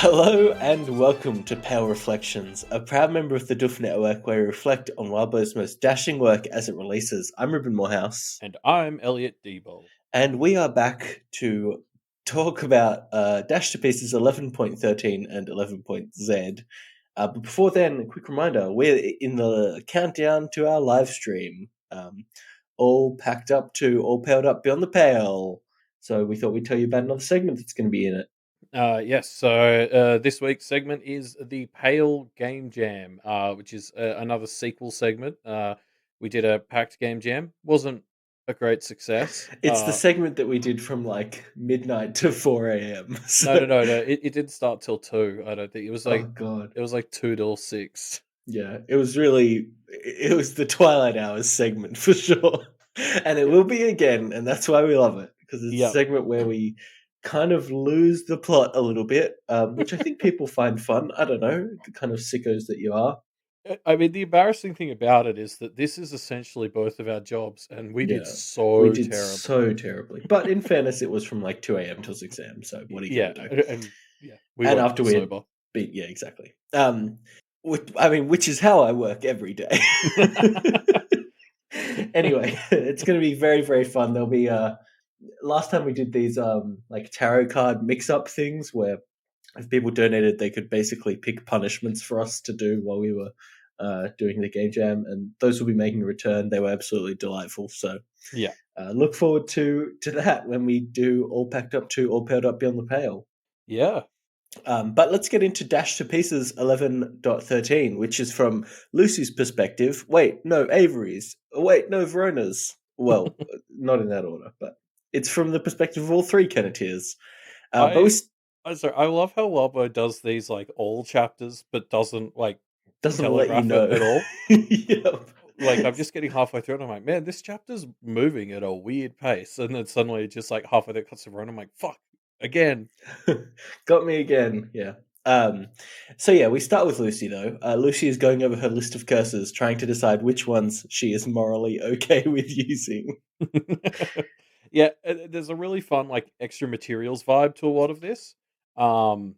Hello and welcome to Pale Reflections, a proud member of the Duff Network where we reflect on Wildbow's most dashing work as it releases. I'm Ruben Morehouse. And I'm Elliot Debo. And we are back to talk about Dash to Pieces 11.13 and 11.Z. But before then, a quick reminder, we're in the countdown to our live stream. All packed up to, all paled up beyond the pale. So we thought we'd tell you about another segment that's going to be in it. Yes, so this week's segment is the Pale Game Jam, which is another sequel segment. We did a packed game jam. Wasn't a great success. It's the segment that we did from like midnight to 4 a.m. No, So, no, no, no. It didn't start till 2. I don't think it was oh like god, 2 till 6. yeah, it was the twilight hours segment for sure, and it Yeah, will be again, and that's why we love it because it's a yeah. segment where we kind of lose the plot a little bit, which I think people find fun. I don't know, the kind of sickos that you are. I mean, the embarrassing thing about it is that this is essentially both of our jobs, and we did Yeah, we so did terribly. so terribly, but in fairness, it was from like 2 a.m. till 6 a.m. So what are you Yeah, gonna do? and yeah, we And weren't after we had sober. beat, yeah, exactly. Which is how I work every day. Anyway, it's going to be very, very fun. There'll be last time we did these like tarot card mix-up things where if people donated, they could basically pick punishments for us to do while we were doing the game jam, and those will be making a return. They were absolutely delightful. So Yeah. look forward to that when we do all packed up to all paired up beyond the pale. Yeah. But let's get into Dash to Pieces 11.13, which is from Lucy's perspective. Wait, no, Avery's. Wait, no, Verona's. Well, not in that order, but it's from the perspective of all three Kenneteers. But we I I'm sorry, I love how Wildbow does these like all chapters, but doesn't like doesn't let you telegraph it know. at all. Yep. Like I'm just getting halfway through and I'm like, man, this chapter's moving at a weird pace. And then suddenly just like halfway there it cuts to Verona, I'm like, fuck, again. Got me again. Yeah. Um, so yeah, we start with Lucy though. Lucy is going over her list of curses, trying to decide which ones she is morally okay with using. Yeah, there's a really fun like extra materials vibe to a lot of this. Um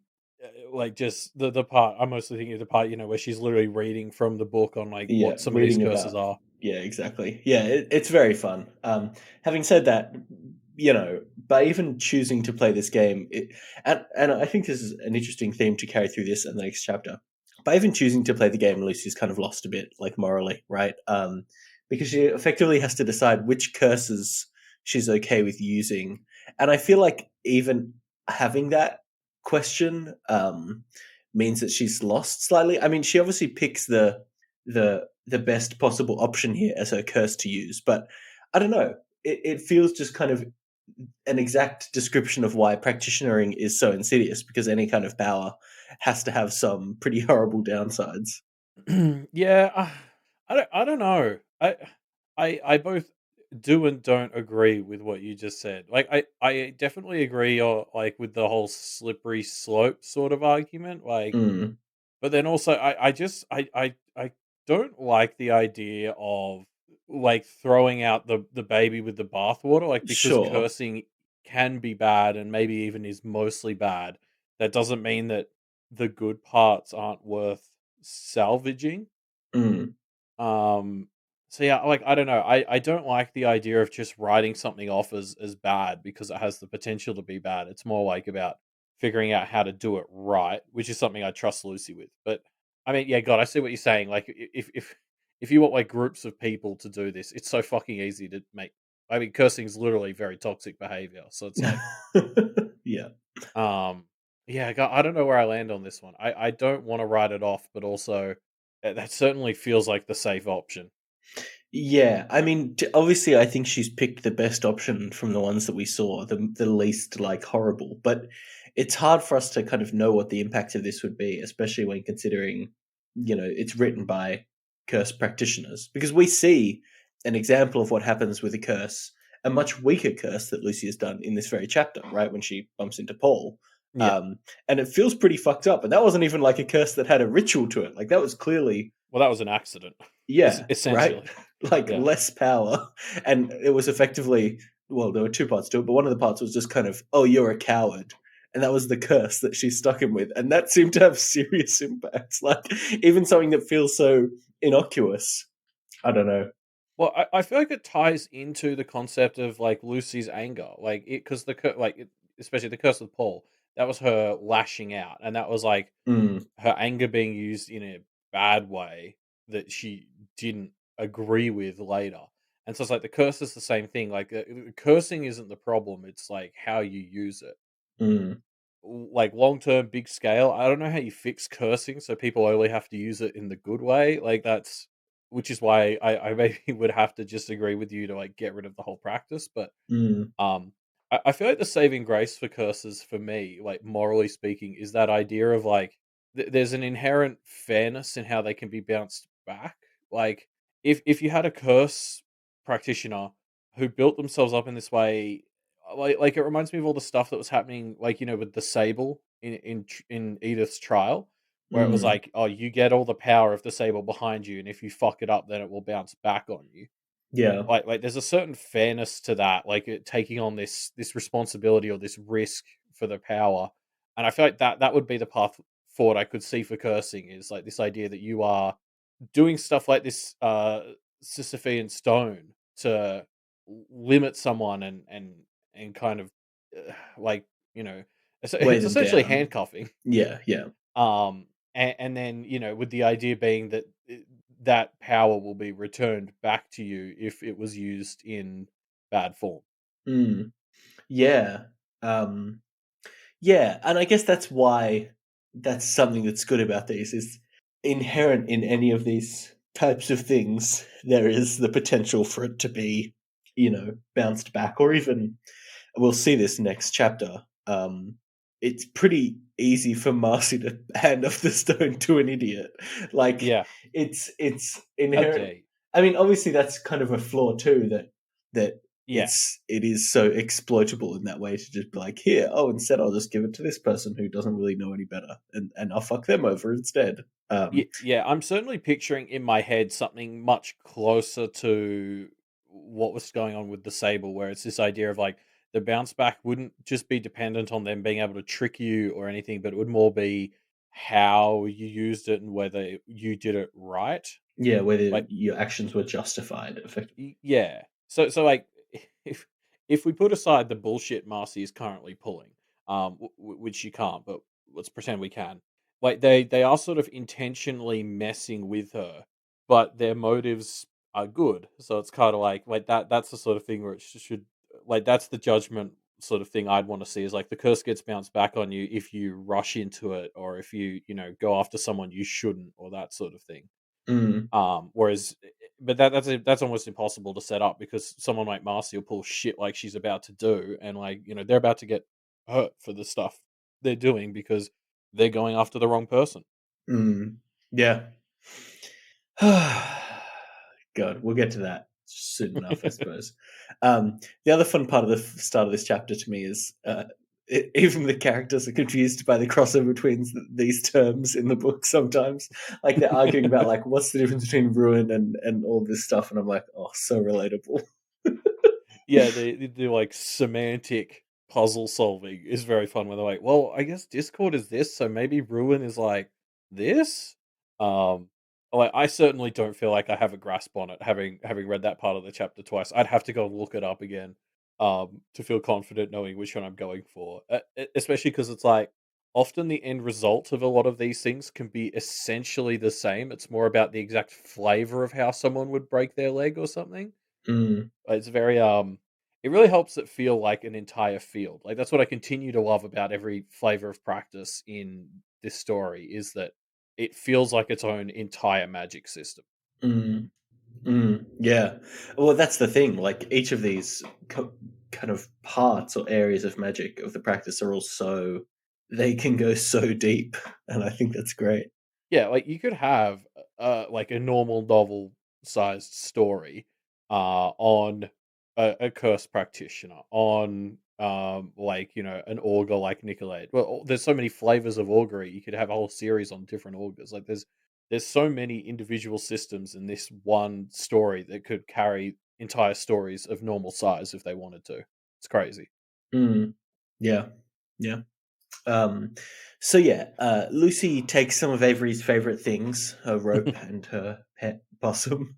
like just the part I'm mostly thinking of the part, where she's literally reading from the book on like Yeah, what some of these reading curses about. are. Yeah, exactly. Yeah, it's very fun. Having said that, by even choosing to play this game, and I think this is an interesting theme to carry through this and the next chapter. By even choosing to play the game, Lucy's kind of lost a bit, like morally, right? Because she effectively has to decide which curses she's okay with using, and I feel like even having that question means that she's lost slightly. I mean, she obviously picks the best possible option here as her curse to use, but I don't know. It feels just kind of an exact description of why practitionering is so insidious because any kind of power has to have some pretty horrible downsides. Yeah, I don't know. I both do and don't agree with what you just said. Like I definitely agree or like with the whole slippery slope sort of argument. Like, Mm, but then also I don't like the idea of like throwing out the baby with the bathwater. Like because sure. cursing can be bad and maybe even is mostly bad. That doesn't mean that the good parts aren't worth salvaging. Mm, Um, so yeah, like I don't know. I don't like the idea of just writing something off as bad because it has the potential to be bad. It's more like about figuring out how to do it right, which is something I trust Lucy with. But I mean, yeah, God, I see what you're saying. Like if you want like groups of people to do this, it's so fucking easy to make. I mean, cursing is literally very toxic behavior. So it's like, yeah. um, yeah, God, I don't know where I land on this one. I don't want to write it off, but also that certainly feels like the safe option. Yeah, I mean, obviously, I think she's picked the best option from the ones that we saw, the least like horrible. But it's hard for us to kind of know what the impact of this would be, especially when considering, it's written by curse practitioners. Because we see an example of what happens with a curse, a much weaker curse that Lucy has done in this very chapter, right? When she bumps into Paul. Yeah. Um, and it feels pretty fucked up. And that wasn't even like a curse that had a ritual to it. Like that was clearly Well, that was an accident, yeah, right? essentially. Like Yeah. less power. And it was effectively, well, there were two parts to it, but one of the parts was just kind of, oh, you're a coward. and that was the curse that she stuck him with, and that seemed to have serious impacts. Like even something that feels so innocuous. I don't know. Well, I feel like it ties into the concept of like Lucy's anger, like it because especially the curse with Paul, that was her lashing out, and that was like Mm, her anger being used in a bad way that she didn't agree with later. And so it's like the curse is the same thing. Like cursing isn't the problem; it's like how you use it. mm, Like long term, big scale. I don't know how you fix cursing so people only have to use it in the good way. Like that's which is why I maybe would have to just agree with you to like get rid of the whole practice. But mm, um, I feel like the saving grace for curses for me, like morally speaking, is that idea of like there's an inherent fairness in how they can be bounced back. Like if you had a curse practitioner who built themselves up in this way, like it reminds me of all the stuff that was happening, like with the sable in Edith's trial, where it was mm. like, oh, you get all the power of the sable behind you, and if you fuck it up, then it will bounce back on you. Yeah. Like there's a certain fairness to that, like it taking on this responsibility or this risk for the power, and I feel like that would be the path forward I could see for cursing is like this idea that you are doing stuff like this Sisyphean stone to limit someone and kind of like Weigh it's them essentially down. handcuffing. Yeah, yeah. And then with the idea being that that power will be returned back to you if it was used in bad form. Mm, yeah. Um, yeah, and I guess that's why that's something that's good about these is inherent in any of these types of things. There is the potential for it to be, bounced back, or even we'll see this next chapter. It's pretty easy for Marcy to hand off the stone to an idiot. Like Yeah. it's How inherent. dare you? I mean, obviously that's kind of a flaw too. That Yeah. it is so exploitable in that way to just be like, here, oh, instead I'll just give it to this person who doesn't really know any better, and I'll fuck them over instead. Yeah, I'm certainly picturing in my head something much closer to what was going on with the Sable, where it's this idea of like the bounce back wouldn't just be dependent on them being able to trick you or anything, but it would more be how you used it and whether you did it right. yeah, whether Like, your actions were justified, effectively. yeah. So like if if we put aside the bullshit Marcy is currently pulling, which you can't, but let's pretend we can. Like they are sort of intentionally messing with her, but their motives are good. So it's kind of like that's the sort of thing where it should like that's the judgment sort of thing I'd want to see is like the curse gets bounced back on you if you rush into it or if you go after someone you shouldn't or that sort of thing. Mm, Whereas, but that's almost impossible to set up because someone like Marcy will pull shit like she's about to do, and like they're about to get hurt for the stuff they're doing because they're going after the wrong person. mm, yeah. God, we'll get to that soon enough, I suppose. The other fun part of the start of this chapter to me is even the characters are confused by the crossover between these terms in the book sometimes. Like they're arguing about like what's the difference between ruin and all this stuff, and I'm like, oh, so relatable. Yeah, they do like semantic puzzle solving is very fun. Where they're like, well, I guess Discord is this, so maybe Ruin is like this. Um, like I certainly don't feel like I have a grasp on it, having read that part of the chapter twice. I'd have to go and look it up again, to feel confident knowing which one I'm going for. Especially because it's like often the end result of a lot of these things can be essentially the same. It's more about the exact flavor of how someone would break their leg or something. Mm, It's very it really helps it feel like an entire field. Like that's what I continue to love about every flavor of practice in this story is that it feels like its own entire magic system. mm. Yeah. Well, that's the thing. Like each of these kind of parts or areas of magic of the practice are all so they can go so deep, and I think that's great. Yeah, like you could have like a normal novel sized story on a curse practitioner, on like an augur like Nicolade. Well, there's so many flavors of augury. You could have a whole series on different augurs. Like there's so many individual systems in this one story that could carry entire stories of normal size if they wanted to. It's crazy. Mm. Yeah. Yeah. Um, so yeah, Lucy takes some of Avery's favorite things, her rope and her pet possum,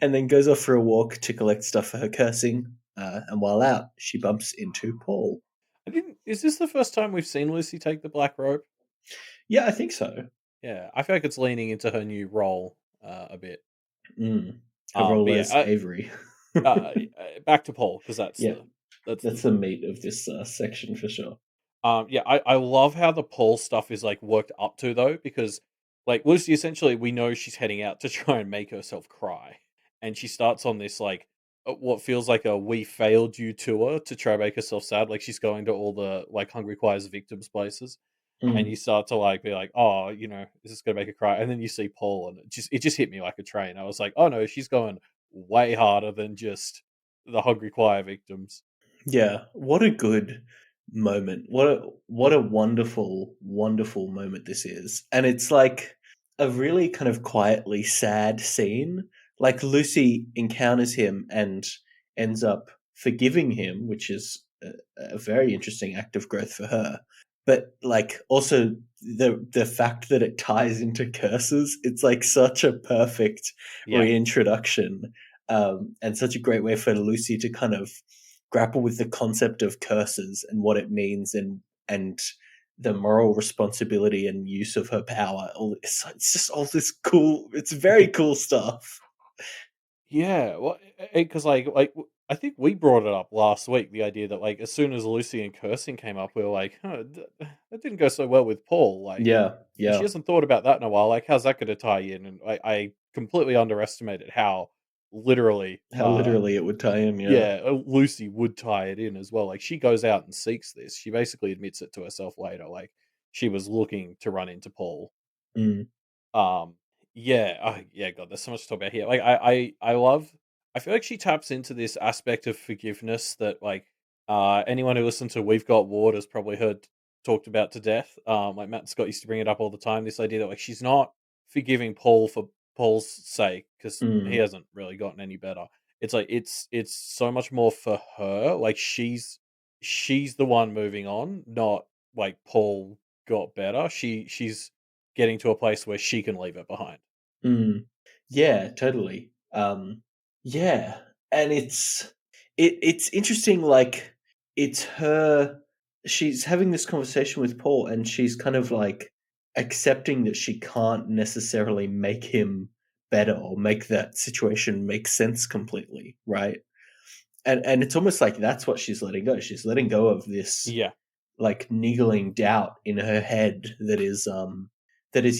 and then goes off for a walk to collect stuff for her cursing. And while out, she bumps into Paul. I didn't. Is this the first time we've seen Lucy take the black rope? Yeah, I think so. Yeah, I feel like it's leaning into her new role a bit. Mm. Her role But as yeah, Avery. back to Paul because that's Yeah, the that's the meat of this section for sure. yeah, I love how the Paul stuff is like worked up to though, because like Lucy essentially we know she's heading out to try and make herself cry. And she starts on this like what feels like a "we failed you" tour to try and make herself sad. Like she's going to all the like Hungry Choir's victims places. And you Mm. start to like be like, oh, is this gonna make her cry? And then you see Paul and it just hit me like a train. I was like, oh no, she's going way harder than just the Hungry Choir victims. Yeah, what a good moment. What a wonderful, wonderful moment this is. And it's like a really kind of quietly sad scene. Like Lucy encounters him and ends up forgiving him, which is a very interesting act of growth for her. But like also the fact that it ties into curses, it's like such a perfect Yeah. reintroduction, and such a great way for Lucy to kind of grapple with the concept of curses and what it means, and the moral responsibility and use of her power. It's just all this cool. It's very cool stuff. Yeah, well, because I think we brought it up last week. The idea that like as soon as Lucy and cursing came up, we were like, huh, that didn't go so well with Paul. Like, Yeah, and she yeah. hasn't thought about that in a while. Like, how's that going to tie in? And I completely underestimated how literally, How literally it would tie in. Yeah. yeah, Lucy would tie it in as well. Like, she goes out and seeks this. She basically admits it to herself later. Like, she was looking to run into Paul. Mm, Um, yeah, yeah, God, there's so much to talk about here. Like, I love. I feel like she taps into this aspect of forgiveness that, like, anyone who listens to "We've Got Ward" has probably heard talked about to death. Like Matt and Scott used to bring it up all the time. This idea that like she's not forgiving Paul for Paul's sake because he mm, hasn't really gotten any better. It's like it's so much more for her. Like she's the one moving on, not like Paul got better. She's getting to a place where she can leave it behind. mm. Yeah, totally. Yeah, and it's interesting. Like it's her. She's having this conversation with Paul, and she's kind of like accepting that she can't necessarily make him better or make that situation make sense completely, right? And it's almost like that's what she's letting go. She's letting go of this Yeah. like niggling doubt in her head that is,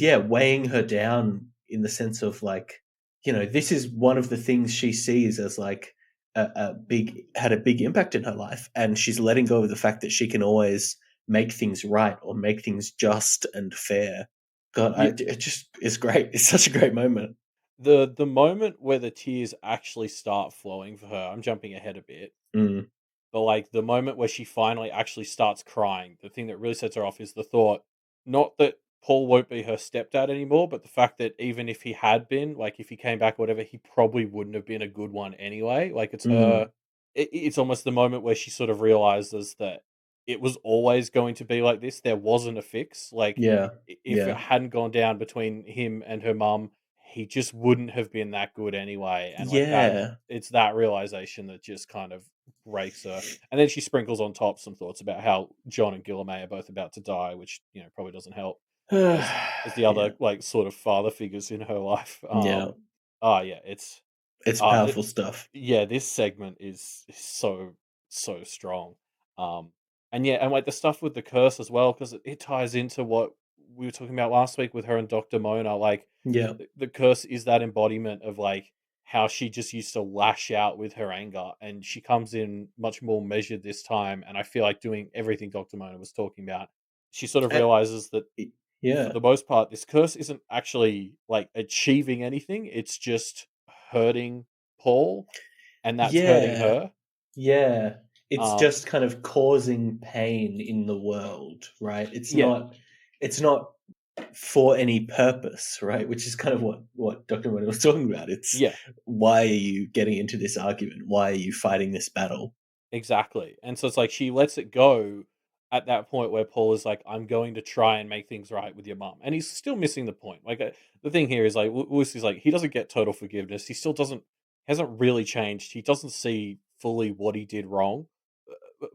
yeah, weighing her down in the sense of like, this is one of the things she sees as like a big had a big impact in her life, and she's letting go of the fact that she can always make things right or make things just and fair. God, Yeah. it just is great. It's such a great moment. The moment where the tears actually start flowing for her, I'm jumping ahead a bit, Mm, but like the moment where she finally actually starts crying, the thing that really sets her off is the thought, not that Paul won't be her stepdad anymore, but the fact that even if he had been, like if he came back or whatever, he probably wouldn't have been a good one anyway. Like it's her, mm, it's almost the moment where she sort of realizes that it was always going to be like this. There wasn't a fix. Like yeah, if it yeah, hadn't gone down between him and her mum, he just wouldn't have been that good anyway. And like that, yeah. it's that realization that just kind of breaks her. And then she sprinkles on top some thoughts about how John and Guillermo are both about to die, which probably doesn't help as the other Yeah, like sort of father figures in her life. yeah. Oh yeah, it's It's uh powerful stuff. yeah, this segment is so strong. Um, and yeah, and like the stuff with the curse as well, because it ties into what we were talking about last week with her and Dr. Mona. Like Yeah. the curse is that embodiment of like how she just used to lash out with her anger, and she comes in much more measured this time. And I feel like doing everything Dr. Mona was talking about. She sort of Uh, realizes that for yeah. the most part, this curse isn't actually like achieving anything. It's just hurting Paul, and that's hurting Yeah. her. Yeah. It's Um, just kind of causing pain in the world, right? yeah, It's not for any purpose, right? Which is kind of what Dr. Mona was talking about. It's yeah, why are you getting into this argument? Why are you fighting this battle? exactly. And so it's like she lets it go, at that point where Paul is like, "I'm going to try and make things right with your mum," and he's still missing the point. Like, the thing here is, like, Lucy's like, he doesn't get total forgiveness. He still doesn't hasn't really changed. He doesn't see fully what he did wrong,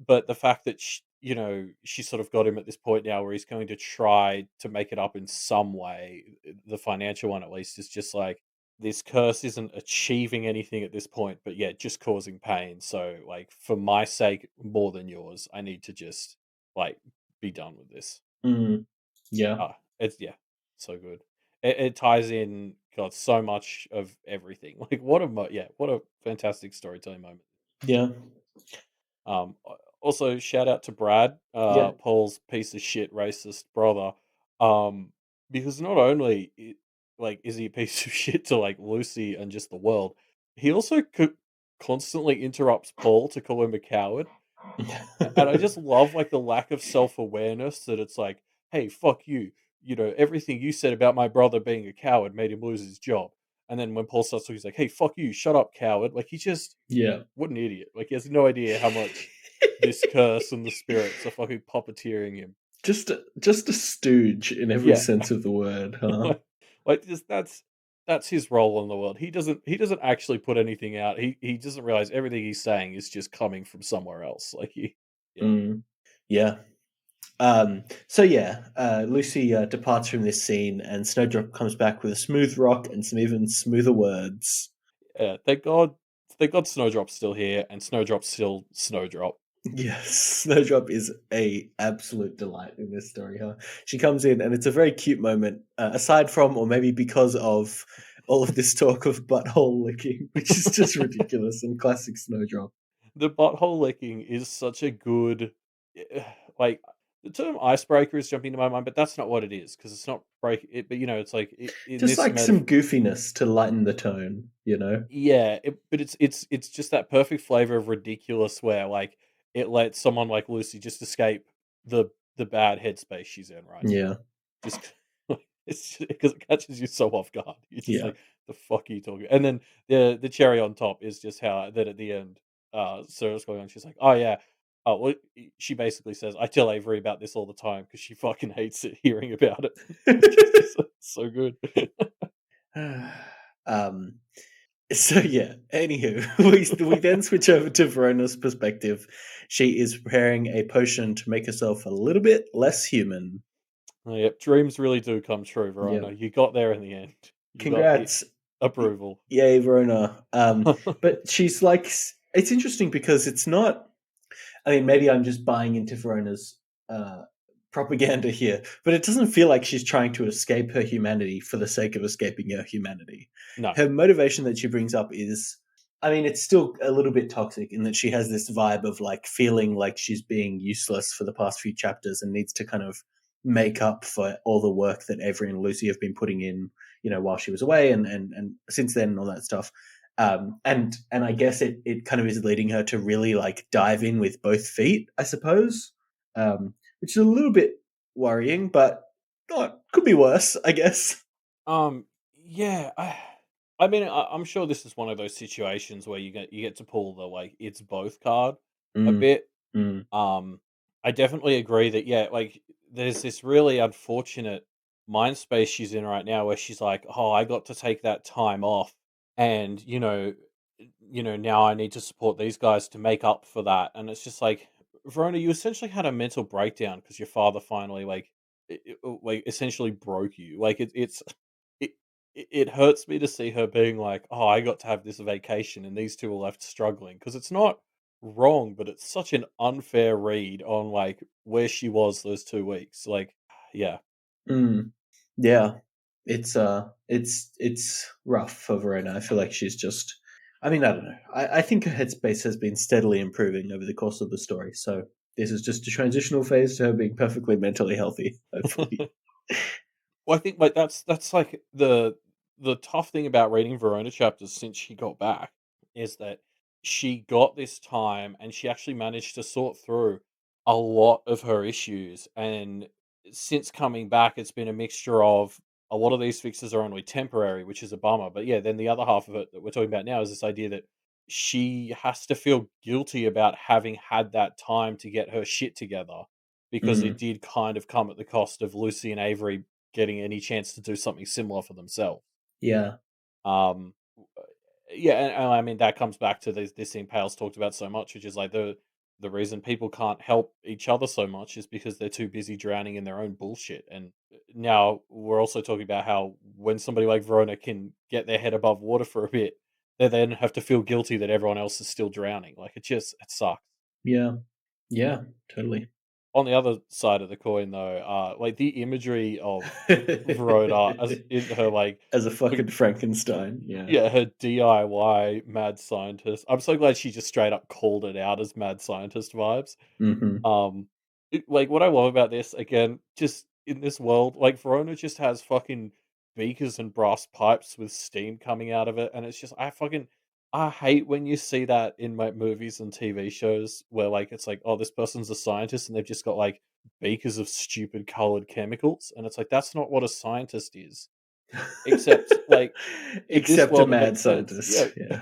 but the fact that she sort of got him at this point now where he's going to try to make it up in some way, the financial one at least, is just like, this curse isn't achieving anything at this point, but yeah, just causing pain. So, like, for my sake more than yours, I need to just, like, be done with this. Mm, yeah, It's yeah, so good. It ties in, God, so much of everything. Like, what a fantastic storytelling moment. yeah, Also, shout out to Brad, yeah. Paul's piece of shit racist brother, um, because not only like is he a piece of shit to like Lucy and just the world, he also constantly interrupts Paul to call him a coward. And I just love, like, the lack of self-awareness that it's like, "Hey, fuck you. You know, everything you said about my brother being a coward made him lose his job." And then when Paul starts talking, he's like, "Hey, fuck you. Shut up, coward." Like, he just Yeah. what an idiot. Like, he has no idea how much this curse and the spirits are fucking puppeteering him. Just a stooge in every Yeah. sense of the word, huh? Like, just that's his role in the world. He doesn't actually put anything out. He doesn't realize everything he's saying is just coming from somewhere else. Like, yeah. Mm, yeah. So yeah, Lucy departs from this scene, and Snowdrop comes back with a smooth rock and some even smoother words. Yeah, thank God Snowdrop's still here, and Snowdrop's still Snowdrop. Yes, Snowdrop is a absolute delight in this story. Huh? She comes in, and it's a very cute moment. Aside from, or maybe because of, all of this talk of butthole licking, which is just ridiculous and classic Snowdrop. The butthole licking is such a good, like, the term icebreaker is jumping to my mind, but that's not what it is because it's not break it. But it's like in Just this like some metaphor, goofiness to lighten the tone, you know? yeah. But it's just that perfect flavor of ridiculous where like it lets someone like Lucy just escape the the bad headspace she's in right now. Yeah, Just it's because it catches you so off guard. You're just yeah. like, "The fuck are you talking?" And then the cherry on top is just how that at the end, Sarah's going on. She's like, "Oh yeah." Well, she basically says, "I tell Avery about this all the time because she fucking hates it hearing about it," which is just so good. um, so yeah, anywho, we then switch over to Verona's perspective. She is preparing a potion to make herself a little bit less human. Oh, yep, dreams really do come true, Yeah. Verona. You got there in the end. You got the Congrats. approval. Yay, Verona. But she's like, it's interesting because it's not, I mean, maybe I'm just buying into Verona's uh, propaganda here, but it doesn't feel like she's trying to escape her humanity for the sake of escaping her humanity. No, Her motivation that she brings up is, I mean, it's still a little bit toxic in that she has this vibe of like feeling like she's being useless for the past few chapters and needs to kind of make up for all the work that Avery and Lucy have been putting in, while she was away and since then and all that stuff. And I guess it kind of is leading her to really like dive in with both feet, I suppose, which is a little bit worrying, but could be worse, I guess. Um, yeah, I mean, I'm sure this is one of those situations where you get to pull the like it's both card a Mm, bit. mm, Um, I definitely agree that yeah, like there's this really unfortunate mind space she's in right now where she's like, oh, I got to take that time off, and now I need to support these guys to make up for that, and it's just like, Verona, you essentially had a mental breakdown because your father finally like essentially broke you. Like it it hurts me to see her being like, "Oh, I got to have this vacation and these 2 are left struggling," because it's not wrong, but it's such an unfair read on, like, where she was those 2 weeks, like, yeah. mm. Yeah, it's rough for Verona. I feel like she's just. I mean, I don't know. I think her headspace has been steadily improving over the course of the story. So this is just a transitional phase to her being perfectly mentally healthy. Hopefully. Well, I think, like, that's, like, the tough thing about reading Verona chapters since she got back is that she got this time and she actually managed to sort through a lot of her issues, and since coming back, it's been a mixture of a lot of these fixes are only temporary, which is a bummer, but, yeah, then the other half of it that we're talking about now is this idea that she has to feel guilty about having had that time to get her shit together, because it Mm, did kind of come at the cost of Lucy and Avery getting any chance to do something similar for themselves. yeah. Um, yeah, and I mean that comes back to this thing Pale's talked about so much, which is like the reason people can't help each other so much is because they're too busy drowning in their own bullshit. And now we're also talking about how when somebody like Verona can get their head above water for a bit, they then have to feel guilty that everyone else is still drowning. Like it sucks. Yeah. Yeah. Totally. On the other side of the coin, though, like the imagery of Verona as in her As a like fucking Frankenstein. Yeah. yeah, her DIY mad scientist. I'm so glad she just straight up called it out as mad scientist vibes. Hmm. Um, like what I love about this again, just in this world, like Verona just has fucking beakers and brass pipes with steam coming out of it, and it's just I hate when you see that in like movies and TV shows where like it's like, oh, this person's a scientist and they've just got like beakers of stupid colored chemicals, and it's like that's not what a scientist is. Except, like, in this Except a world, it mad makes sense. Yeah. scientist. Yeah.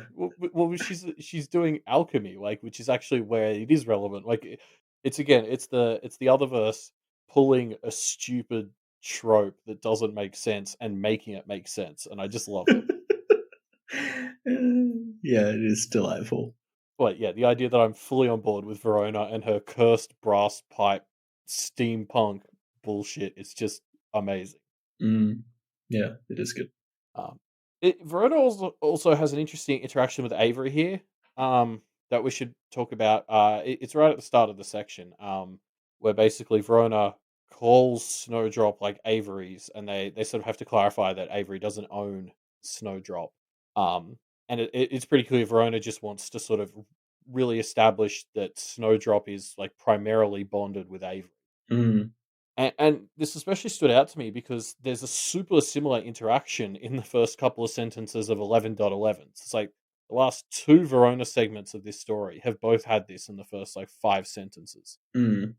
Well, she's doing alchemy, like, which is actually where it is relevant. Like, it's again, it's the other verse pulling a stupid trope that doesn't make sense and making it make sense, and I just love it. Yeah, it is delightful. But, yeah, the idea that I'm fully on board with Verona and her cursed brass pipe steampunk bullshit is just amazing. Mm. Yeah, it is good. Um, Verona also has an interesting interaction with Avery here that we should talk about. It's right at the start of the section where basically Verona calls Snowdrop like Avery's, and they sort of have to clarify that Avery doesn't own Snowdrop. Um, and it's pretty clear Verona just wants to sort of really establish that Snowdrop is like primarily bonded with Avery. Mm. And this especially stood out to me because there's a super similar interaction in the first couple of sentences of 11.11. It's like the last two Verona segments of this story have both had this in the first like five sentences. Mm.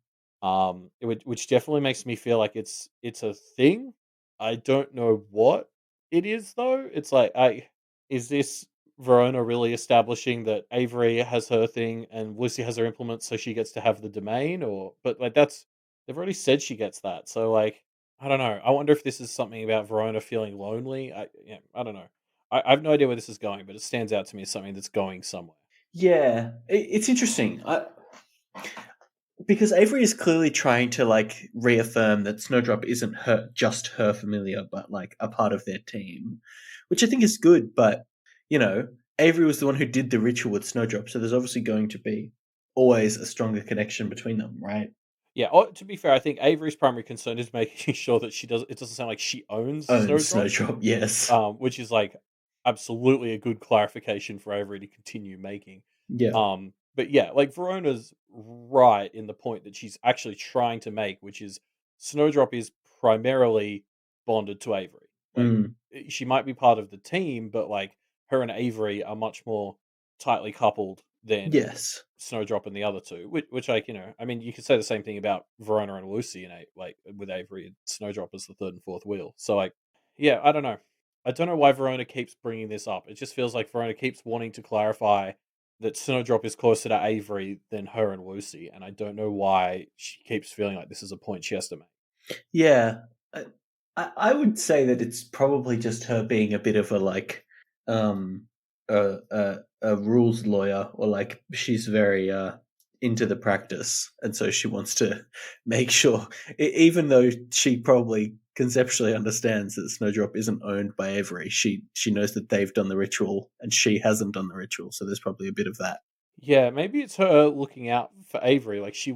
Which definitely makes me feel like it's a thing. I don't know what it is though. It's like I is this Verona really establishing that Avery has her thing and Lucy has her implement so she gets to have the domain or but like that's they've already said she gets that. So like I don't know. I wonder if this is something about Verona feeling lonely. I don't know. I have no idea where this is going, but it stands out to me as something that's going somewhere. Yeah, it's interesting. Because Avery is clearly trying to like reaffirm that Snowdrop isn't her familiar, but like a part of their team, which I think is good. But you know, Avery was the one who did the ritual with Snowdrop, so there's obviously going to be always a stronger connection between them, right? Yeah, oh, to be fair, I think Avery's primary concern is making sure that it doesn't sound like she owns Owns Snowdrop, Snowdrop, yes, which is like absolutely a good clarification for Avery to continue making. yeah, But yeah, like Verona's right in the point that she's actually trying to make, which is Snowdrop is primarily bonded to Avery. Like mm, she might be part of the team, but like her and Avery are much more tightly coupled than yes, Snowdrop and the other two. Which like I mean, you could say the same thing about Verona and Lucy and like with Avery and Snowdrop as the third and fourth wheel. So like, yeah, I don't know. I don't know why Verona keeps bringing this up. It just feels like Verona keeps wanting to clarify that Snowdrop is closer to Avery than her and Lucy, and I don't know why she keeps feeling like this is a point she has to make. yeah. I, I would say that it's probably just her being a bit of a like, um, a rules lawyer, or like she's very into the practice, and so she wants to make sure, even though she probably conceptually understands that Snowdrop isn't owned by Avery, she knows that they've done the ritual and she hasn't done the ritual, so there's probably a bit of that. Yeah, maybe it's her looking out for Avery. Like she's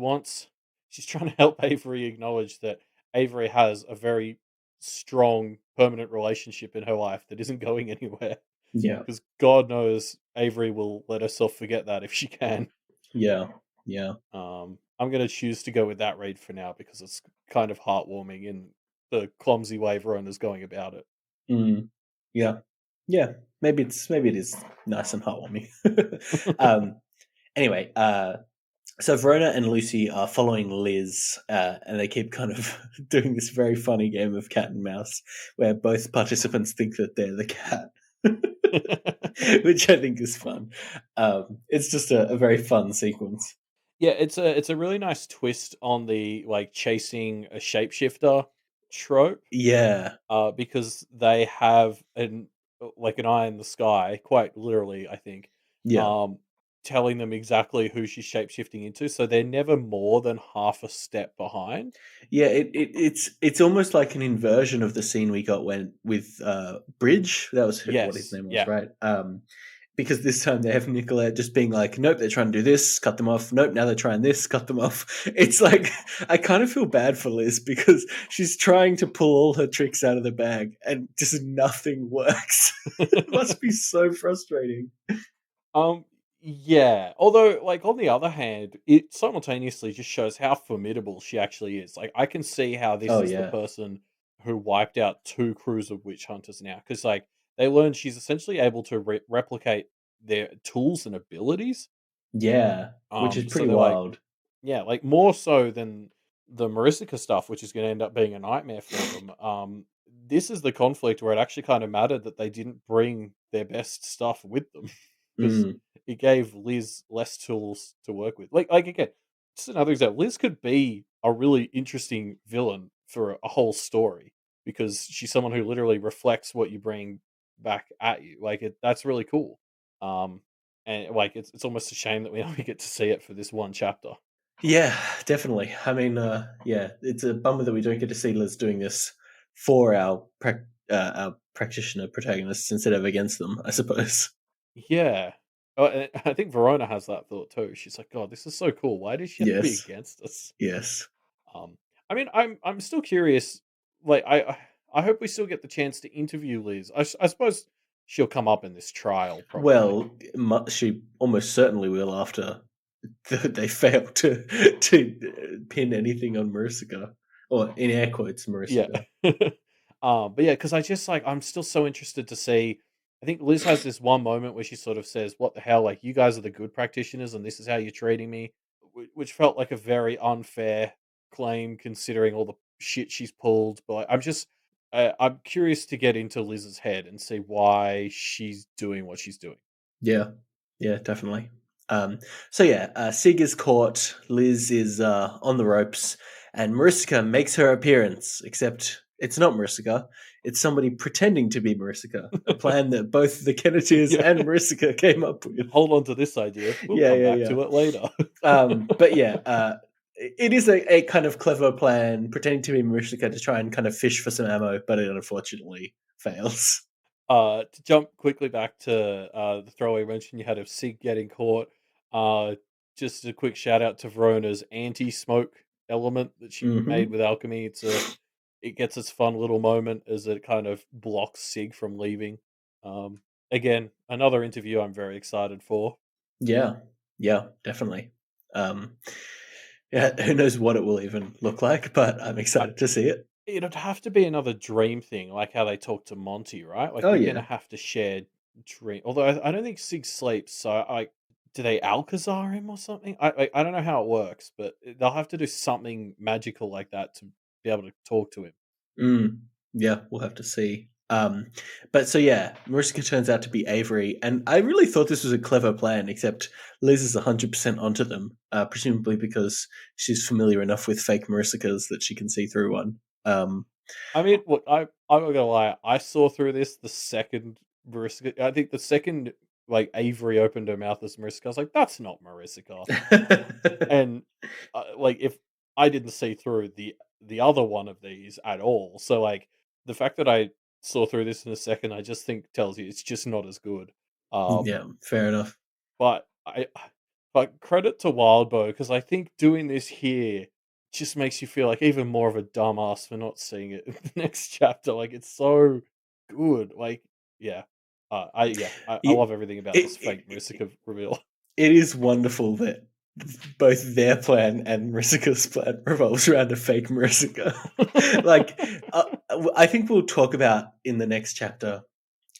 trying to help Avery acknowledge that Avery has a very strong, permanent relationship in her life that isn't going anywhere. Yeah, Because God knows Avery will let herself forget that if she can. yeah, yeah. I'm going to choose to go with that read for now because it's kind of heartwarming in the clumsy way Verona's going about it. Mm, yeah, yeah. Maybe it is nice and heartwarming. um, anyway, so Verona and Lucy are following Liz, and they keep kind of doing this very funny game of cat and mouse, where both participants think that they're the cat, which I think is fun. It's just a very fun sequence. Yeah, it's a really nice twist on the, like, chasing a shapeshifter trope, Yeah, because they have like, an eye in the sky, quite literally, I think, yeah. um, telling them exactly who she's shapeshifting into, so they're never more than half a step behind. Yeah, it's almost like an inversion of the scene we got when with Bridge. That was what his Yes, name was, yeah. right? Because this time they have Nicolette just being like, "Nope, they're trying to do this, cut them off. Nope, now they're trying this, cut them off." It's like I kind of feel bad for Liz because she's trying to pull all her tricks out of the bag and just nothing works. It must be so frustrating. Um, yeah. Although, like, on the other hand, it simultaneously just shows how formidable she actually is. Like, I can see how this Oh is the yeah, person who wiped out 2 crews of witch hunters now, because like, they learned she's essentially able to replicate their tools and abilities. yeah, which is So pretty they're like, wild. yeah, like, more so than the Maricica stuff, which is gonna end up being a nightmare for them. This is the conflict where it actually kind of mattered that they didn't bring their best stuff with them, because Mm, it gave Liz less tools to work with. Like, again, just another example. Liz could be a really interesting villain for a whole story because she's someone who literally reflects what you bring back at you. Like, that's really cool. Um, and like, it's almost a shame that we only get to see it for this one chapter. yeah, definitely. I mean, yeah, it's a bummer that we don't get to see Liz doing this for our practitioner protagonists instead of against them, I suppose. Yeah. Oh, and I think Verona has that thought too. She's like, "God, this is so cool. Why does she have to be Yes, against us?" yes. Um, I mean, I'm still curious. Like, I hope we still get the chance to interview Liz. I suppose she'll come up in this trial, probably. Well, she almost certainly will after they fail to pin anything on Maricica, or in air quotes, Yeah. Maricica. But yeah, because I just like I'm still so interested to see. I think Liz has this one moment where she sort of says, "What the hell? Like, you guys are the good practitioners, and this is how you're treating me," which felt like a very unfair claim considering all the shit she's pulled. But like, I'm curious to get into Liz's head and see why she's doing what she's doing. Yeah, yeah, definitely. Um, so yeah, Sig is caught. Liz is on the ropes, and Maricica makes her appearance. Except it's not Maricica; it's somebody pretending to be Maricica. A plan that both the Kenneteers Yeah, and Maricica came up with. hold on to this idea. We'll Yeah, come yeah, back yeah. to it later. But yeah, it is a kind of clever plan, pretending to be Marishka to try and kind of fish for some ammo, but it unfortunately fails. To jump quickly back to the throwaway mention you had of Sig getting caught, uh, just a quick shout out to Verona's anti-smoke element that she made Hmm. with alchemy. It gets its fun little moment as it kind of blocks Sig from leaving. Um, Again, another interview I'm very excited for. Yeah, yeah, definitely. Um, yeah, who knows what it will even look like, but I'm I, excited to see it. It'd have to be another dream thing, like how they talk to Monty, right? Like Oh they're gonna yeah. have to share dream. Although I don't think Sig sleeps, so do they Alcazar him or something? I don't know how it works, but they'll have to do something magical like that to be able to talk to him. Mm, yeah, we'll have to see. But so yeah, Mariska turns out to be Avery, and I really thought this was a clever plan. Except Liz is 100% onto them, presumably because she's familiar enough with fake Marisicas that she can see through one. Um, I mean, look, I'm not gonna lie. I saw through this the second Marissa. I think the second like Avery opened her mouth as Marissa, I was like, that's not Marissa. And, like, if I didn't see through the other one of these at all, so, like, the fact that I saw through this in a second, I just think tells you it's just not as good. Um, yeah, fair enough. but but credit to Wildbow because I think doing this here just makes you feel like even more of a dumbass for not seeing it in the next chapter, like, it's so good, like, yeah. I It, love everything about this it, fake Marissa reveal. it is wonderful that both their plan and Marisica's plan revolves around a fake Marisica. Like, I think we'll talk about in the next chapter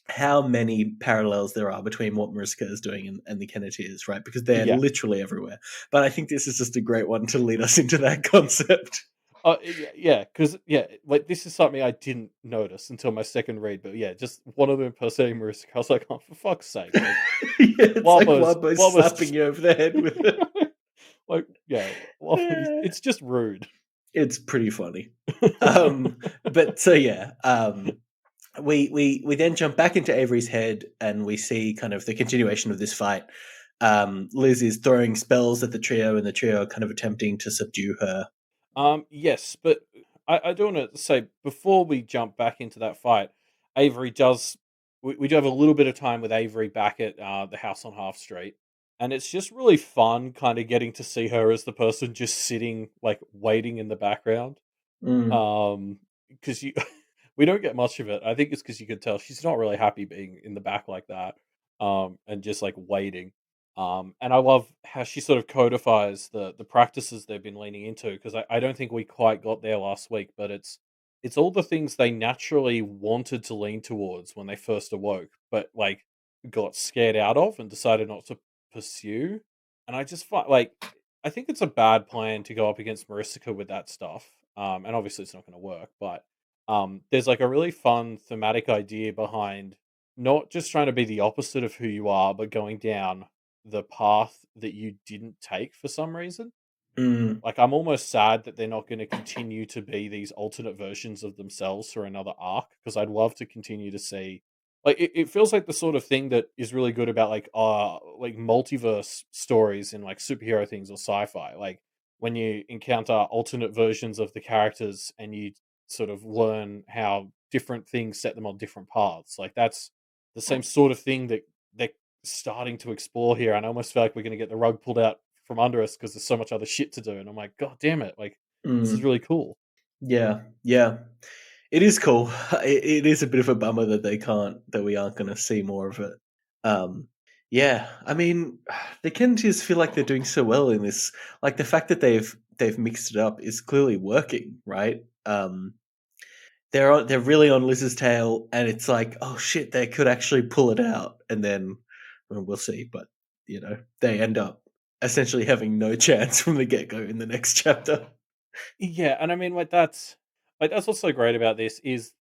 how many parallels there are between what Mariska is doing and the Kenneteers, right? Because they're Yeah. literally everywhere. But I think this is just a great one to lead us into that concept. Yeah, because yeah, like this is something I didn't notice until my second read, but yeah, just one of them impersonating Marissa. I was like, oh, for fuck's sake! Like Yeah, it's like Wildbow's, Wildbow slapping Wildbow's, you over the head with it. Like, yeah, well, it's just rude. It's pretty funny. But so yeah, we then jump back into Avery's head and we see kind of the continuation of this fight. Liz is throwing spells at the trio, and the trio are kind of attempting to subdue her. Yes, but I do want to say before we jump back into that fight, Avery does. We do have a little bit of time with Avery back at the house on Half Street, and it's just really fun, kind of getting to see her as the person just sitting, like waiting in the background. Mm, Because you, we don't get much of it. I think it's because you can tell she's not really happy being in the back like that, and just like waiting. And I love how she sort of codifies the practices they've been leaning into because I don't think we quite got there last week, but it's all the things they naturally wanted to lean towards when they first awoke, but like got scared out of and decided not to pursue. And I just find like I think it's a bad plan to go up against Maricica with that stuff. And obviously it's not going to work, but there's like a really fun thematic idea behind not just trying to be the opposite of who you are, but going down the path that you didn't take for some reason. mm, Like, I'm almost sad that they're not going to continue to be these alternate versions of themselves for another arc because I'd love to continue to see. Like, it feels like the sort of thing that is really good about like multiverse stories in like superhero things or sci-fi. Like when you encounter alternate versions of the characters and you sort of learn how different things set them on different paths. Like that's the same sort of thing that they're starting to explore here. And I almost feel like we're going to get the rug pulled out from under us because there's so much other shit to do. And I'm like, God damn it! Like this is mm. really cool. Yeah, yeah. It is cool. It is a bit of a bummer that that we aren't going to see more of it. Um, yeah, I mean, the Kenneteers feel like they're doing so well in this. Like the fact that they've mixed it up is clearly working, right? They're really on Liz's tail, and it's like, oh shit, they could actually pull it out, and then well, we'll see. But they end up essentially having no chance from the get go in the next chapter. Yeah, and I mean, like that's what's so great about this is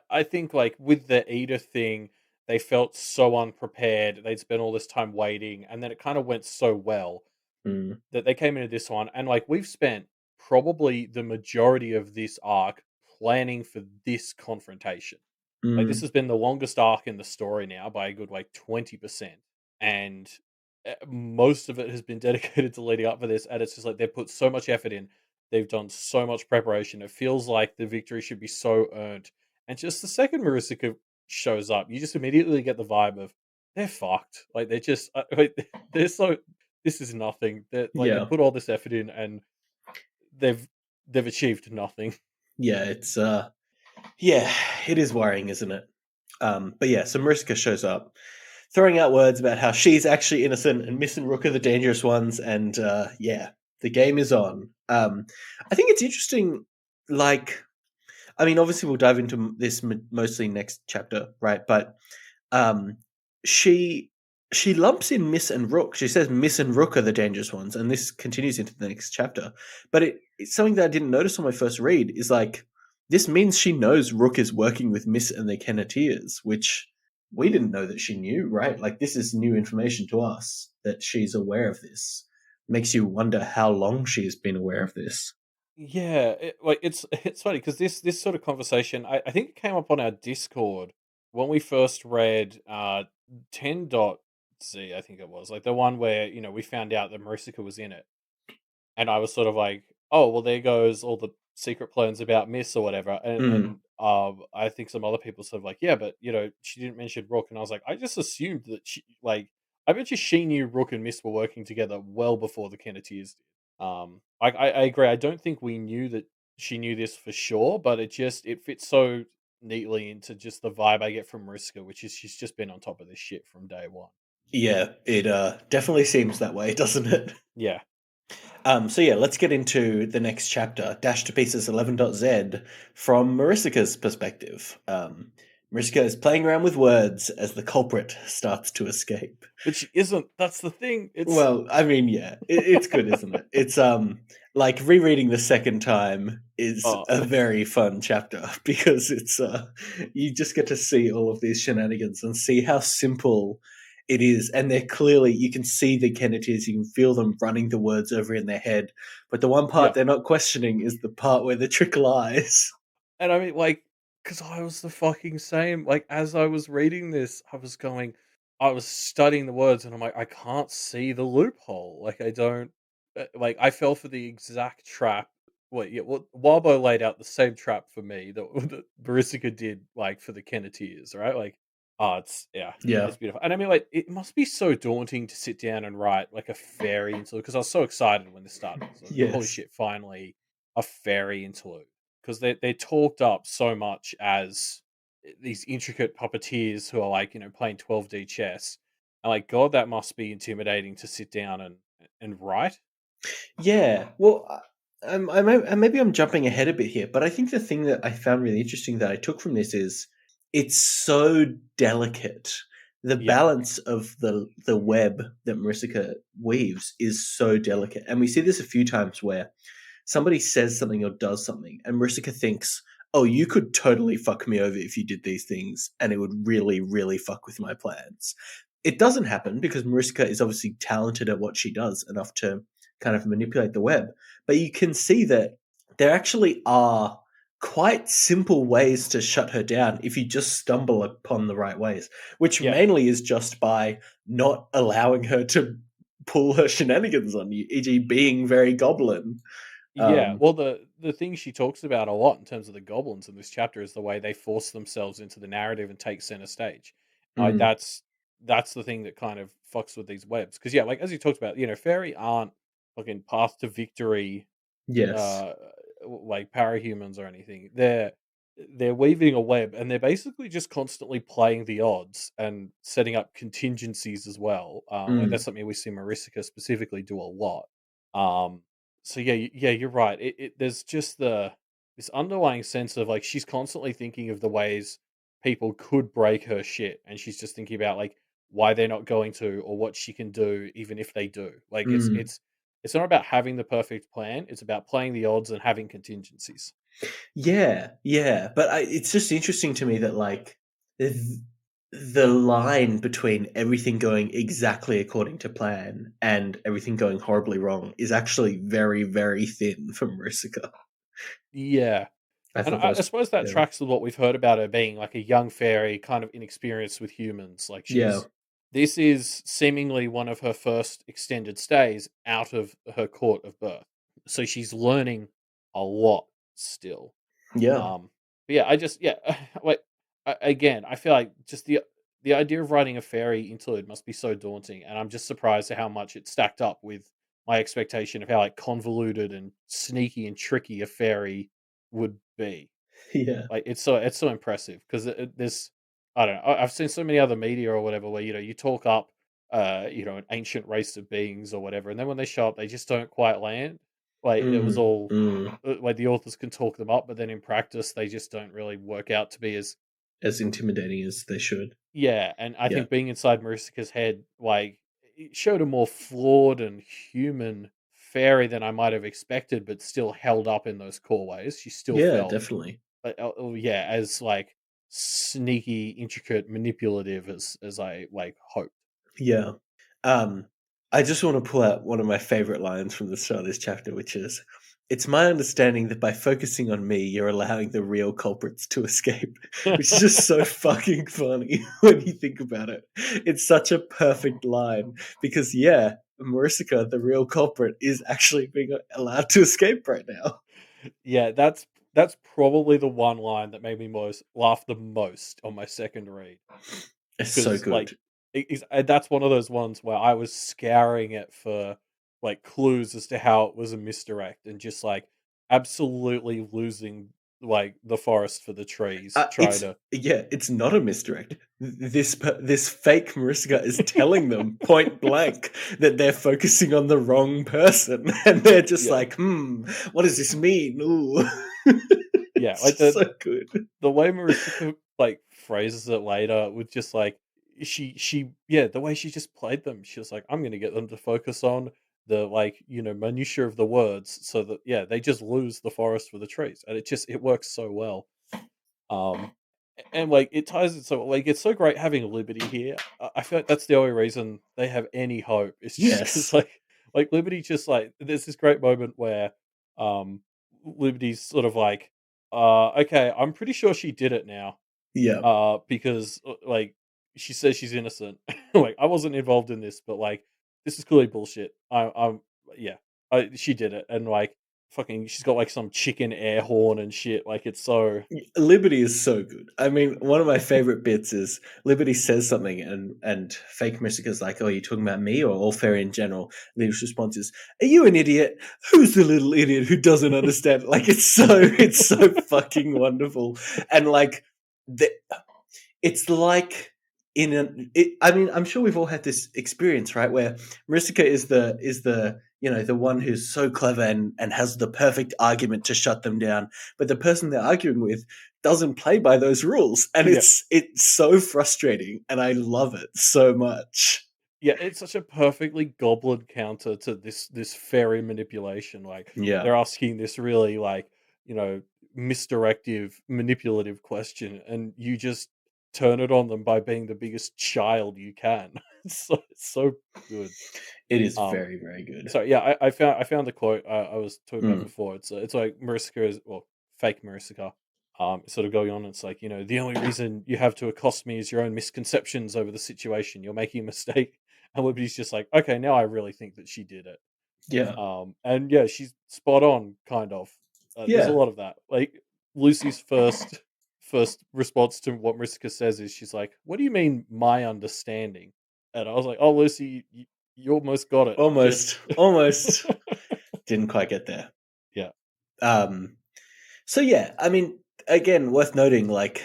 I think like with the Edith thing, they felt so unprepared. They'd spent all this time waiting, and then it kind of went so well Mm, that they came into this one, and like we've spent probably the majority of this arc planning for this confrontation. Like this mm, has been the longest arc in the story now by a good like 20%. And most of it has been dedicated to leading up for this. And it's just like they've put so much effort in. They've done so much preparation. It feels like the victory should be so earned. And just the second Marisica shows up, you just immediately get the vibe of they're fucked. Like they're just like, they're so this is nothing. They yeah, put all this effort in and they've they've achieved nothing. yeah. Yeah, it is worrying, isn't it? But yeah, so Mariska shows up, throwing out words about how she's actually innocent and Miss and Rook are the dangerous ones, and yeah, the game is on. I think it's interesting. Like, I mean, obviously, we'll dive into this mostly next chapter, right? But um, she she lumps in Miss and Rook. She says Miss and Rook are the dangerous ones, and this continues into the next chapter. But it's something that I didn't notice on my first read is like this means she knows Rook is working with Miss and the Kenneteers, which we didn't know that she knew, right? Like this is new information to us that she's aware of this. Makes you wonder how long she's been aware of this. Yeah, it's funny because this sort of conversation, I think it came up on our Discord when we first read 10.z, I think it was like the one where we found out that Maricica was in it, and I was sort of like, oh well, there goes all the secret plans about Miss or whatever, and Mm, I think some other people sort of like, yeah, but she didn't mention Rook, and I was like, I just assumed that she like I bet you she knew Rook and Miss were working together well before the Kenneteers. I agree. I don't think we knew that she knew this for sure, but it fits so neatly into just the vibe I get from Mariska, which is she's just been on top of this shit from day one. yeah, it definitely seems that way, doesn't it? Yeah, So yeah, let's get into the next chapter, Dash to Pieces 11.z, from Maricica's perspective. Maricica is playing around with words as the culprit starts to escape. but she isn't. That's the thing. It's Well, I mean, yeah, it's good, isn't it? It's like rereading the second time is oh a very fun chapter because it's you just get to see all of these shenanigans and see how simple It is, and they're clearly, you can see the Kenneteers, you can feel them running the words over in their head. But the one part Yeah. they're not questioning is the part where the trick lies. And I mean, like, because I was the fucking same. Like, as I was reading this, I was studying the words, and I'm like, I can't see the loophole. Like, I don't, like, I fell for the exact trap. Wait, yeah, well, Warbo laid out the same trap for me that, that Maricica did, like, for the Kenneteers, right? Like, oh, yeah, Yeah. it's beautiful. And I mean, like, it must be so daunting to sit down and write, like, a fairy interlude, because I was so excited when this started. So, holy Yes. shit, finally, a fairy interlude because they're talked up so much as these intricate puppeteers who are like playing 12D chess. And like God, that must be intimidating to sit down and write. Yeah. Well, maybe I'm jumping ahead a bit here, but I think the thing that I found really interesting that I took from this is it's so delicate. The Yeah, balance of the web that Maricica weaves is so delicate, and we see this a few times where somebody says something or does something, and Maricica thinks, "Oh, you could totally fuck me over if you did these things, and it would really, really fuck with my plans." It doesn't happen because Maricica is obviously talented at what she does enough to kind of manipulate the web. But you can see that there actually are quite simple ways to shut her down if you just stumble upon the right ways, which yeah, mainly is just by not allowing her to pull her shenanigans on you, e.g., being very goblin. yeah. Um, Well, the thing she talks about a lot in terms of the goblins in this chapter is the way they force themselves into the narrative and take center stage. Like mm, that's the thing that kind of fucks with these webs because yeah, like as you talked about, fairy aren't fucking path to victory yes. uh like parahumans or anything. They're weaving a web and they're basically just constantly playing the odds and setting up contingencies as well. Like that's Mm, something we see Maricica specifically do a lot. Um so yeah, yeah, you're right. There's just this underlying sense of like she's constantly thinking of the ways people could break her shit and she's just thinking about like why they're not going to or what she can do even if they do. Like mm. it's not about having the perfect plan, it's about playing the odds and having contingencies. Yeah, yeah, but it's just interesting to me that like th- the line between everything going exactly according to plan and everything going horribly wrong is actually very, very thin for Marisica. Yeah. I And thought that I was, suppose that yeah, tracks with what we've heard about her being like a young fairy, kind of inexperienced with humans. Like yeah, this is seemingly one of her first extended stays out of her court of birth. So she's learning a lot still. yeah, Um, but yeah, yeah, like again, I feel like just the idea of writing a fairy interlude must be so daunting, and I'm just surprised at how much it stacked up with my expectation of how like convoluted and sneaky and tricky a fairy would be. yeah, Like it's so impressive because there's I don't know I've seen so many other media or whatever where you talk up an ancient race of beings or whatever, and then when they show up they just don't quite land. Like it was mm, all mm, like the authors can talk them up, but then in practice they just don't really work out to be as as intimidating as they should. yeah. And I Yeah, think being inside Maricica's head, like it showed a more flawed and human fairy than I might have expected, but still held up in those core ways. She still yeah, felt definitely. yeah, as like sneaky, intricate, manipulative as I like hoped. Yeah. Um, I just want to pull out one of my favorite lines from the start of this chapter, which is, "It's my understanding that by focusing on me, you're allowing the real culprits to escape," which is just so fucking funny when you think about it. It's such a perfect line because, yeah, Maricica, the real culprit, is actually being allowed to escape right now. Yeah, that's probably the one line that made me most laugh the most on my second read. It's so Because like good. that's one of those ones where I was scouring it for like clues as to how it was a misdirect and just like absolutely losing like the forest for the trees trying It's to yeah, it's not a misdirect. This fake Mariska is telling them point blank that they're focusing on the wrong person, and they're just yeah, like, what does this mean? Ooh, yeah, it's like just so good. the way Maricica like phrases it later with just like she yeah, the way she just played them, she was like, I'm gonna get them to focus on the like, minutiae of the words so that yeah, they just lose the forest for the trees. And it works so well. Um and like it ties it so like it's so great having Liberty here. I feel like that's the only reason they have any hope. It's just because Yes. like Liberty just like there's this great moment where um Liberty's sort of like okay, I'm pretty sure she did it now. Yeah. Because like she says she's innocent. Like I wasn't involved in this, but like this is clearly bullshit. I'm yeah. She did it, and like fucking, she's got like some chicken air horn and shit. Like it's so Liberty is so good. I mean, one of my favorite bits is Liberty says something and fake Mystica's like, "Oh, are you talking about me or all fairy in general?" Liberty's response is, "Are you an idiot? Who's the little idiot who doesn't understand?" Like it's so fucking wonderful. And like the it's like I mean, I'm sure we've all had this experience, right, where Maricica is the the one who's so clever and has the perfect argument to shut them down, but the person they're arguing with doesn't play by those rules, and yeah. it's so frustrating, and I love it so much. Yeah, it's such a perfectly goblin counter to this fairy manipulation. Like Yeah. they're asking this really like, you know, misdirective, manipulative question, and you just turn it on them by being the biggest child you can. It's so good. It is Um, very, very good. so yeah, I found the quote I was talking about Mm. before. It's like Marisica is, well, fake Marisica. Sort of going on. It's like, the only reason you have to accost me is your own misconceptions over the situation. You're making a mistake, and Liberty's just like, okay, now I really think that she did it. Yeah. And yeah, she's spot on, kind of. There's a Yeah. lot of that. Like Lucy's first response to what Marisica says is, she's like, "What do you mean, my understanding?" And I was like, "Oh, Lucy, you almost got it. Just Almost didn't quite get there. yeah, Um So yeah, I mean, again, worth noting, like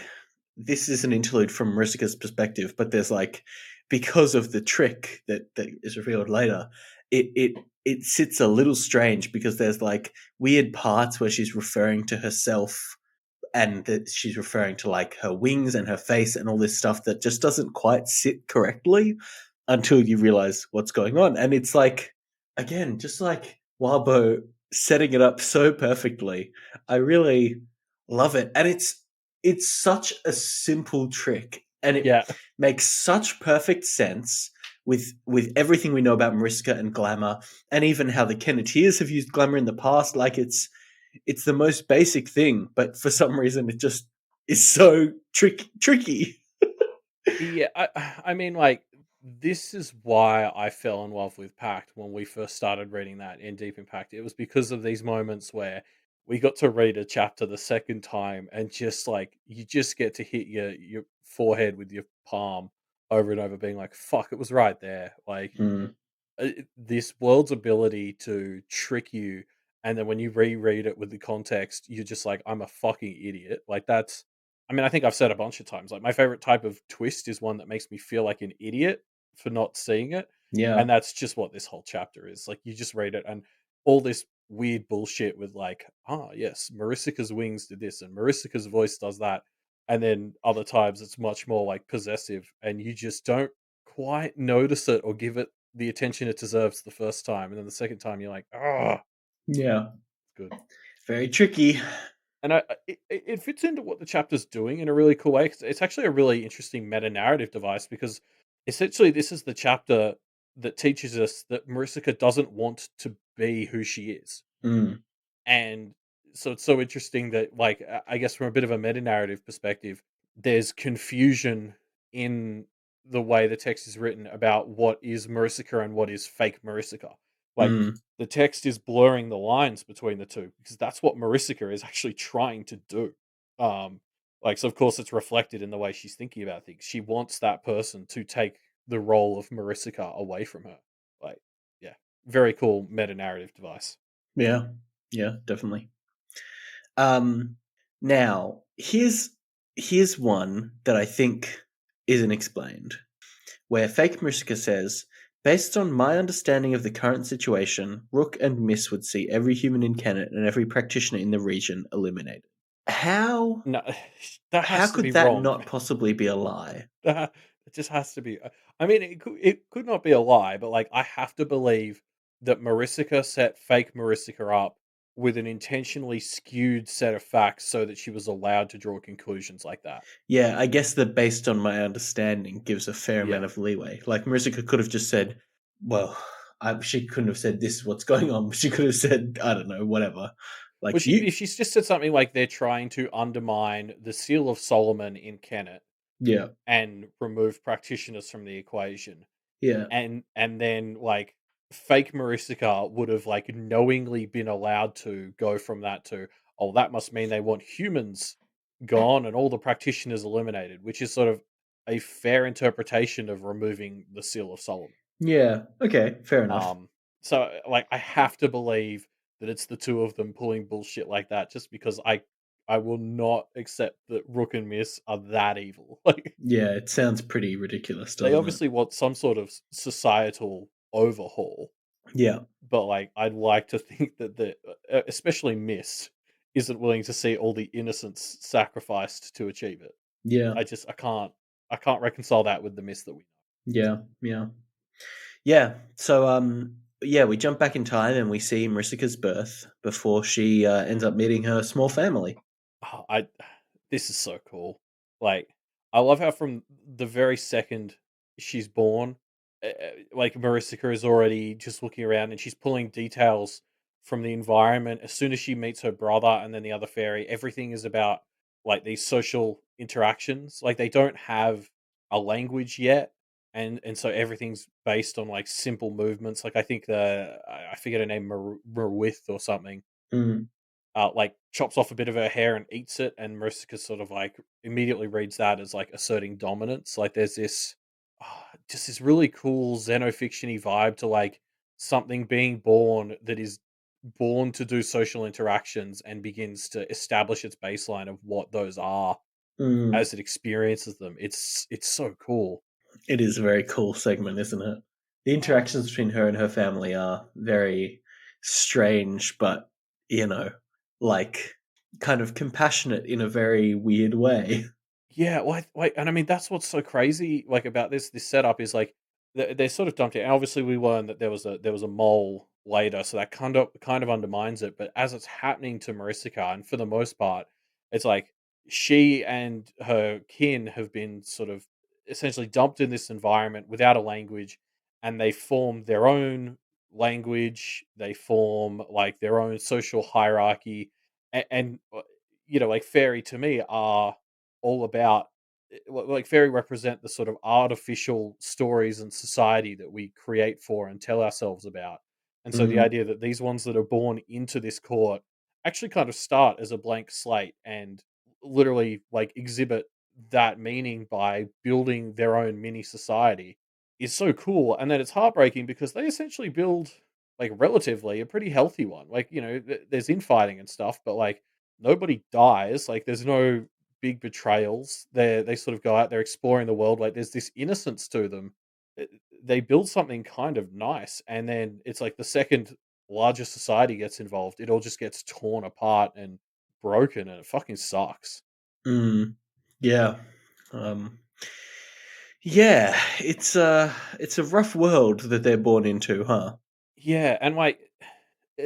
this is an interlude from Maricica's perspective, but there's like because of the trick that is revealed later, it sits a little strange because there's like weird parts where she's referring to herself and that she's referring to like her wings and her face and all this stuff that just doesn't quite sit correctly until you realize what's going on. And it's like, again, just like Wabo setting it up so perfectly. I really love it. And it's such a simple trick and it yeah, makes such perfect sense with everything we know about Mariska and glamour and even how the Kenneteers have used glamour in the past. Like it's the most basic thing, but for some reason it just is so tricky. yeah. I mean, like, this is why I fell in love with Pact when we first started reading that in Deep Impact. It was because of these moments where we got to read a chapter the second time, and just like you just get to hit your forehead with your palm over and over, being like, "Fuck, it was right there." Like Mm, this world's ability to trick you, and then when you reread it with the context, you're just like, I'm a fucking idiot. Like that's, I mean, I think I've said a bunch of times, like my favorite type of twist is one that makes me feel like an idiot for not seeing it. yeah, And that's just what this whole chapter is. Like you just read it, and all this weird bullshit with like, yes, Maricica's wings did this and Maricica's voice does that, and then other times it's much more like possessive, and you just don't quite notice it or give it the attention it deserves the first time, and then the second time you're like, "Ah, yeah, it's good." very tricky. And it fits into what the chapter's doing in a really cool way. 'Cause it's actually a really interesting meta narrative device, because essentially this is the chapter that teaches us that Maricica doesn't want to be who she is. Mm, And so it's so interesting that, like, I guess from a bit of a meta narrative perspective, there's confusion in the way the text is written about what is Maricica and what is fake Maricica. Like, mm, the text is blurring the lines between the two, because that's what Maricica is actually trying to do. Um, like, so of course it's reflected in the way she's thinking about things. She wants that person to take the role of Maricica away from her. Like, yeah, very cool meta narrative device. yeah, yeah, definitely. Um, Now here's one that I think isn't explained, where fake Mariska says, based on my understanding of the current situation, Rook and Miss would see every human in Kennet and every practitioner in the region eliminated. How No, that how has to could be that wrong. not possibly be a lie? It just has to be. I mean, it could not be a lie, but like I have to believe that Maricica set fake Maricica up with an intentionally skewed set of facts so that she was allowed to draw conclusions like that. Yeah, I guess that based on my understanding gives a fair amount Yeah. of leeway. Like Maricica could have just said, well, she couldn't have said this is what's going on. She could have said, I don't know, whatever. Well, Like she you, if she's just said something like they're trying to undermine the Seal of Solomon in Kennet yeah, and remove practitioners from the equation, yeah, and then like fake Maricica would have like knowingly been allowed to go from that to, oh, that must mean they want humans gone and all the practitioners eliminated, which is sort of a fair interpretation of removing the Seal of Solomon. yeah. Okay, fair enough. Um, so like I have to believe that it's the two of them pulling bullshit like that, just because I will not accept that Rook and Miss are that evil. Like Yeah, it sounds pretty ridiculous, they doesn't it? obviously want some sort of societal overhaul, Yeah, but like I'd like to think that especially Miss isn't willing to see all the innocents sacrificed to achieve it. yeah, I can't reconcile that with the Miss that we know. yeah, yeah. Yeah. So, yeah, we jump back in time and we see Maricica's birth before she ends up meeting her small family. Oh, I this is so cool. Like, I love how from the very second she's born, like Maricica is already just looking around and she's pulling details from the environment. As soon as she meets her brother and then the other fairy, everything is about like these social interactions. Like they don't have a language yet, and so everything's based on like simple movements. Like I think I forget her name, Marwith or something, Mm, like chops off a bit of her hair and eats it, and Marissa sort of like immediately reads that as like asserting dominance. Like there's this, just this really cool xenofictiony vibe to like something being born that is born to do social interactions and begins to establish its baseline of what those are mm. as it experiences them. It's so cool. It is a very cool segment, isn't it? The Oh, interactions between her and her family are very strange, but, you know, like kind of compassionate in a very weird way. yeah, well, and I mean that's what's so crazy, like about this setup is like they sort of dumped it. And obviously, we learned that there was a mole later, so that kind of undermines it. But as it's happening to Maricica, and for the most part, it's like she and her kin have been sort of essentially dumped in this environment without a language, and they form their own language. They form like their own social hierarchy, and you know, like fairy to me are all about like fairy represent the sort of artificial stories and society that we create for and tell ourselves about. And so the Mm, idea that these ones that are born into this court actually kind of start as a blank slate and literally like exhibit that meaning by building their own mini society is so cool. And then it's heartbreaking because they essentially build like relatively a pretty healthy one. Like, you know, there's infighting and stuff, but like nobody dies. Like there's no big betrayals. They sort of go out there exploring the world. Like there's this innocence to them. Uh, They build something kind of nice, and then it's like the second larger society gets involved, it all just gets torn apart and broken, and it fucking sucks. mm, yeah. Um, yeah, it's a rough world that they're born into, huh? Yeah, and like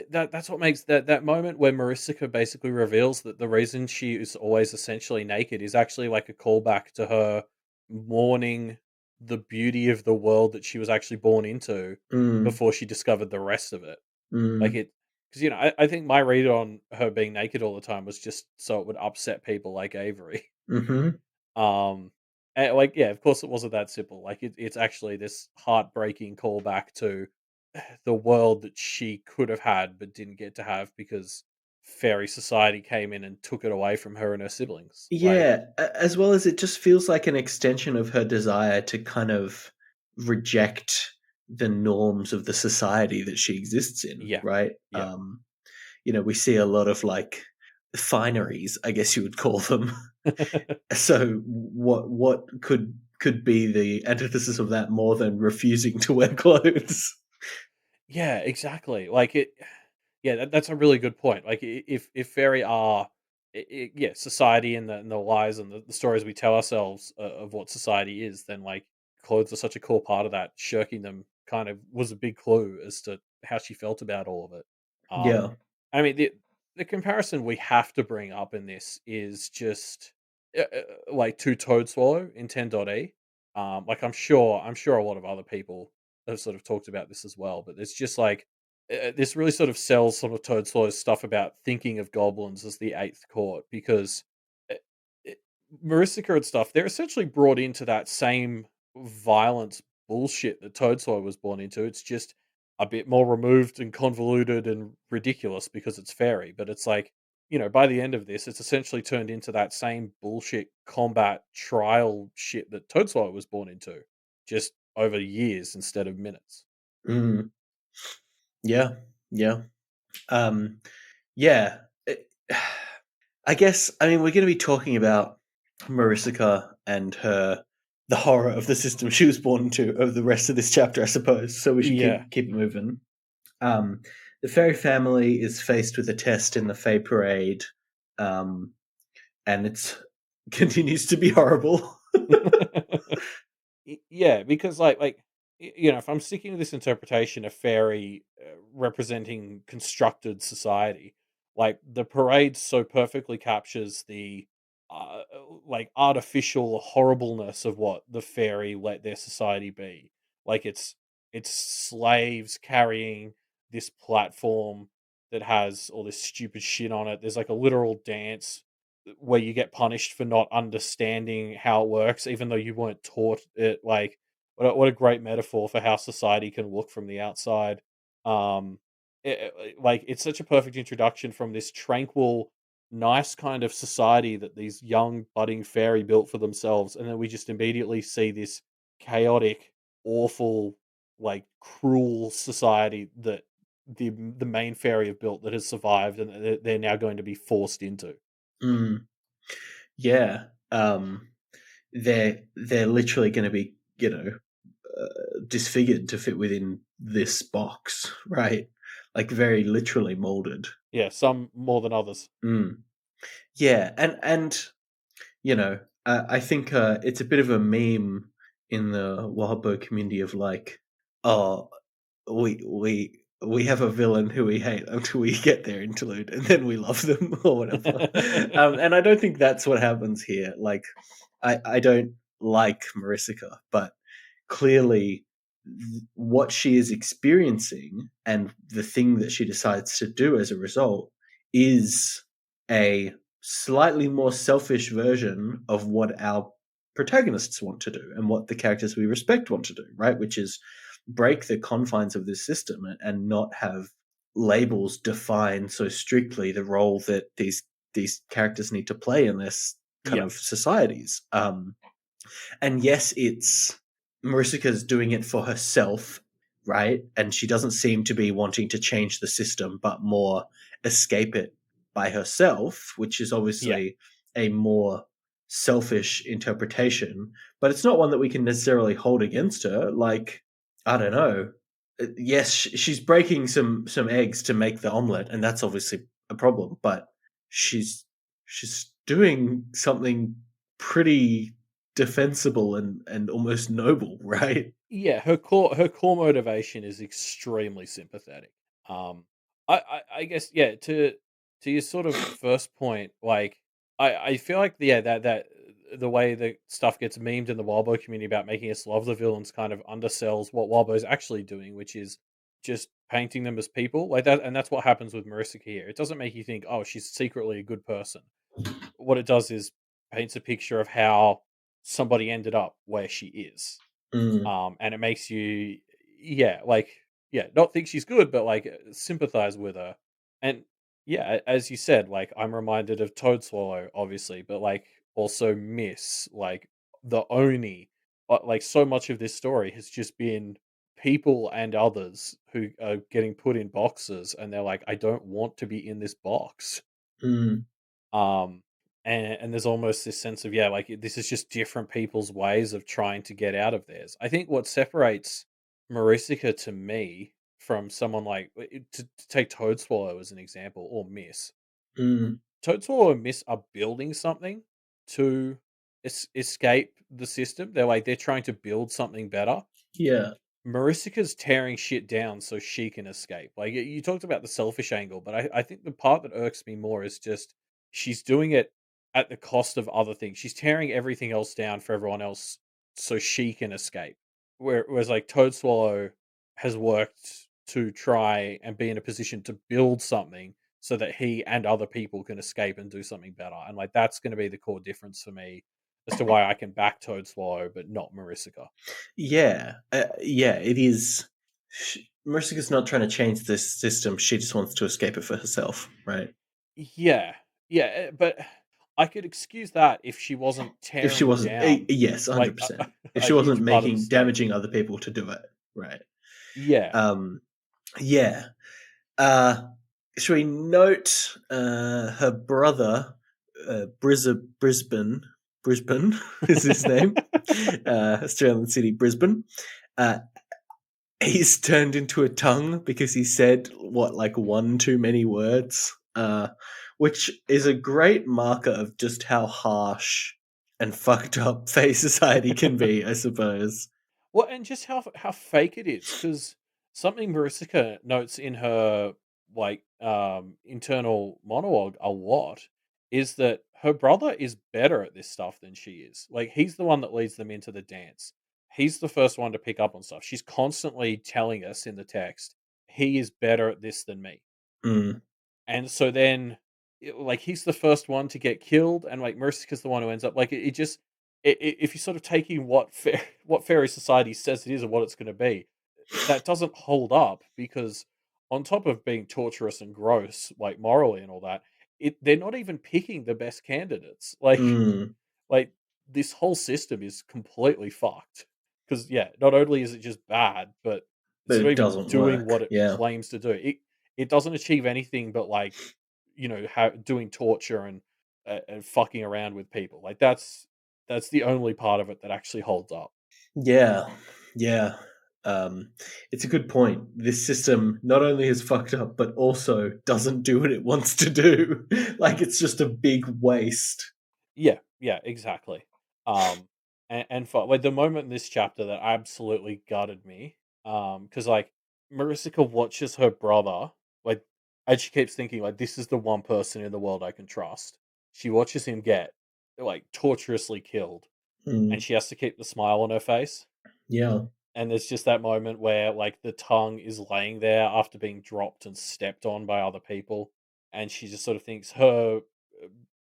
that's what makes that moment where Maricica basically reveals that the reason she is always essentially naked is actually like a callback to her mourning the beauty of the world that she was actually born into Mm, before she discovered the rest of it. Like mm, it, because you know, I think my read on her being naked all the time was just so it would upset people like Avery. mm-hmm. Um, and like yeah, of course it wasn't that simple. Like it's actually this heartbreaking callback to the world that she could have had but didn't get to have because fairy society came in and took it away from her and her siblings. Like, Yeah, as well as it just feels like an extension of her desire to kind of reject the norms of the society that she exists in, yeah, right? yeah, We see a lot of like fineries, I guess you would call them. So what could be the antithesis of that more than refusing to wear clothes? yeah, exactly. Like it, yeah, that's a really good point. Like if fairy are, yeah, society and the lies and the stories we tell ourselves of what society is, then like clothes are such a core part of that. Shirking them kind of was a big clue as to how she felt about all of it. Um, Yeah. I mean, the comparison we have to bring up in this is just like to Toad Swallow in 10.e. Like I'm sure a lot of other people have sort of talked about this as well, but it's just like this really sort of sells some of Toad Swallow's stuff about thinking of goblins as the eighth court because uh, uh, Maricica and stuff they're essentially brought into that same violence bullshit that Toad Swallow was born into. It's just a bit more removed and convoluted and ridiculous because it's fairy. But it's like, by the end of this, it's essentially turned into that same bullshit combat trial shit that Toadswallow was born into, just over years instead of minutes. Mm, yeah, yeah, um, yeah. I guess I mean we're going to be talking about Maricica and her the horror of the system she was born into over the rest of this chapter, I suppose. So we should Yeah. keep it moving. Um, the fairy family is faced with a test in the Fey Parade, um, and it continues to be horrible. Yeah, because if I'm sticking with this interpretation of fairy representing constructed society, like the parade so perfectly captures the uh, like artificial horribleness of what the fairy let their society be. Like it's slaves carrying this platform that has all this stupid shit on it. There's like a literal dance where you get punished for not understanding how it works, even though you weren't taught it. Like, what a great metaphor for how society can look from the outside. Um, like it's such a perfect introduction from this tranquil, nice kind of society that these young budding fairy built for themselves, and then we just immediately see this chaotic, awful, like cruel society that the main fairy have built that has survived, and they're now going to be forced into. Mm, yeah, they're literally going to be disfigured to fit within this box, right? Like very literally molded. Yeah, some more than others. Mm. Yeah, I think it's a bit of a meme in the Wahabo community of like, oh, we have a villain who we hate until we get their interlude, and then we love them or whatever. And I don't think that's what happens here. Like, I don't like Maricica, but clearly what she is experiencing and the thing that she decides to do as a result is a slightly more selfish version of what our protagonists want to do and what the characters we respect want to do, right? Which is break the confines of this system and not have labels define so strictly the role that these characters need to play in this kind Yeah, of societies. And yes, it's Maricica's doing it for herself, right? And she doesn't seem to be wanting to change the system, but more escape it by herself, which is yeah, obviously a more selfish interpretation. But it's not one that we can necessarily hold against her. Like, I don't know. Yes, she's breaking some eggs to make the omelet, and that's obviously a problem. But she's doing something pretty defensible and almost noble, right? yeah. Her core motivation is extremely sympathetic. I guess yeah. To your sort of first point, like I feel like yeah that the way that stuff gets memed in the Wildbow community about making us love the villains kind of undersells what Wildbow's actually doing, which is just painting them as people like that, and that's what happens with Marissa here. It doesn't make you think, oh, she's secretly a good person. What it does is paints a picture of how somebody ended up where she is. Mm, And it makes you, yeah, like, yeah, not think she's good, but like sympathize with her. And yeah, as you said, like I'm reminded of Toad Swallow, obviously, but like also Miss, like the Oni. Like so much of this story has just been people and others who are getting put in boxes, and they're like, I don't want to be in this box. mm, Um, and there's almost this sense of, yeah, like this is just different people's ways of trying to get out of theirs. I think what separates Maricica to me from someone like to take Toadswallow as an example, or Miss. mm, Toadswallow and Miss are building something to escape the system. They're trying to build something better. yeah. Maricica's tearing shit down so she can escape. Like you talked about the selfish angle, but I think the part that irks me more is just she's doing it at the cost of other things. She's tearing everything else down for everyone else so she can escape. Whereas like Toadswallow has worked to try and be in a position to build something so that he and other people can escape and do something better. And like that's going to be the core difference for me as to why I can back Toadswallow but not Maricica. Yeah, yeah, it is. Maricica's not trying to change this system. She just wants to escape it for herself, right? Yeah, yeah, but I could excuse that if she wasn't If she tearing wasn't, down yes, like 100%. If a she wasn't huge part of the making state. damaging other people to do it, right? Yeah, Um, yeah. Uh, should we note her brother, Brisbane is his name, Australian city, Brisbane. Uh, he's turned into a tongue because he said what, like one too many words, which is a great marker of just how harsh and fucked up Fey society can be, I suppose. well, and just how fake it is because something Maricica notes in her like internal monologue a lot is that her brother is better at this stuff than she is. Like he's the one that leads them into the dance. He's the first one to pick up on stuff. She's constantly telling us in the text, he is better at this than me. Mm, And so then, like, he's the first one to get killed, and like Mercica's the one who ends up like it just if you're sort of taking what what fairy society says it is and what it's going to be, that doesn't hold up because on top of being torturous and gross, like morally and all that, they're not even picking the best candidates. mm, Like this whole system is completely fucked. Because yeah, not only is it just bad, but but it's not it even doesn't doing what work. it Yeah. claims to do. It doesn't achieve anything but like doing torture and fucking around with people. Like that's the only part of it that actually holds up. Yeah, yeah. Um, it's a good point. This system not only is fucked up, but also doesn't do what it wants to do. Like it's just a big waste. Yeah, yeah, exactly. And for like the moment in this chapter that absolutely gutted me, because like Maricica watches her brother, like, and she keeps thinking like this is the one person in the world I can trust. She watches him get like torturously killed, and Mm, she has to keep the smile on her face. yeah. And there's just that moment where like the tongue is laying there after being dropped and stepped on by other people, and she just sort of thinks her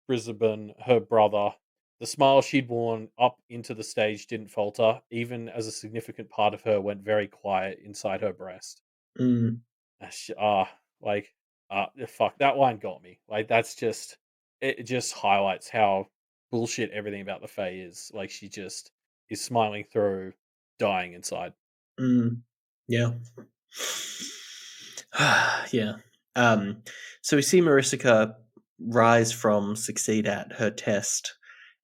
Brisbane, her brother, the smile she'd worn up into the stage didn't falter, even as a significant part of her went very quiet inside her breast. Mm, Like, fuck, that line got me. Like, it just highlights how bullshit everything about the Fae is. Like, she just is smiling through, dying inside. mm, yeah. Yeah. Um, so we see Maricica rise from succeed at her test,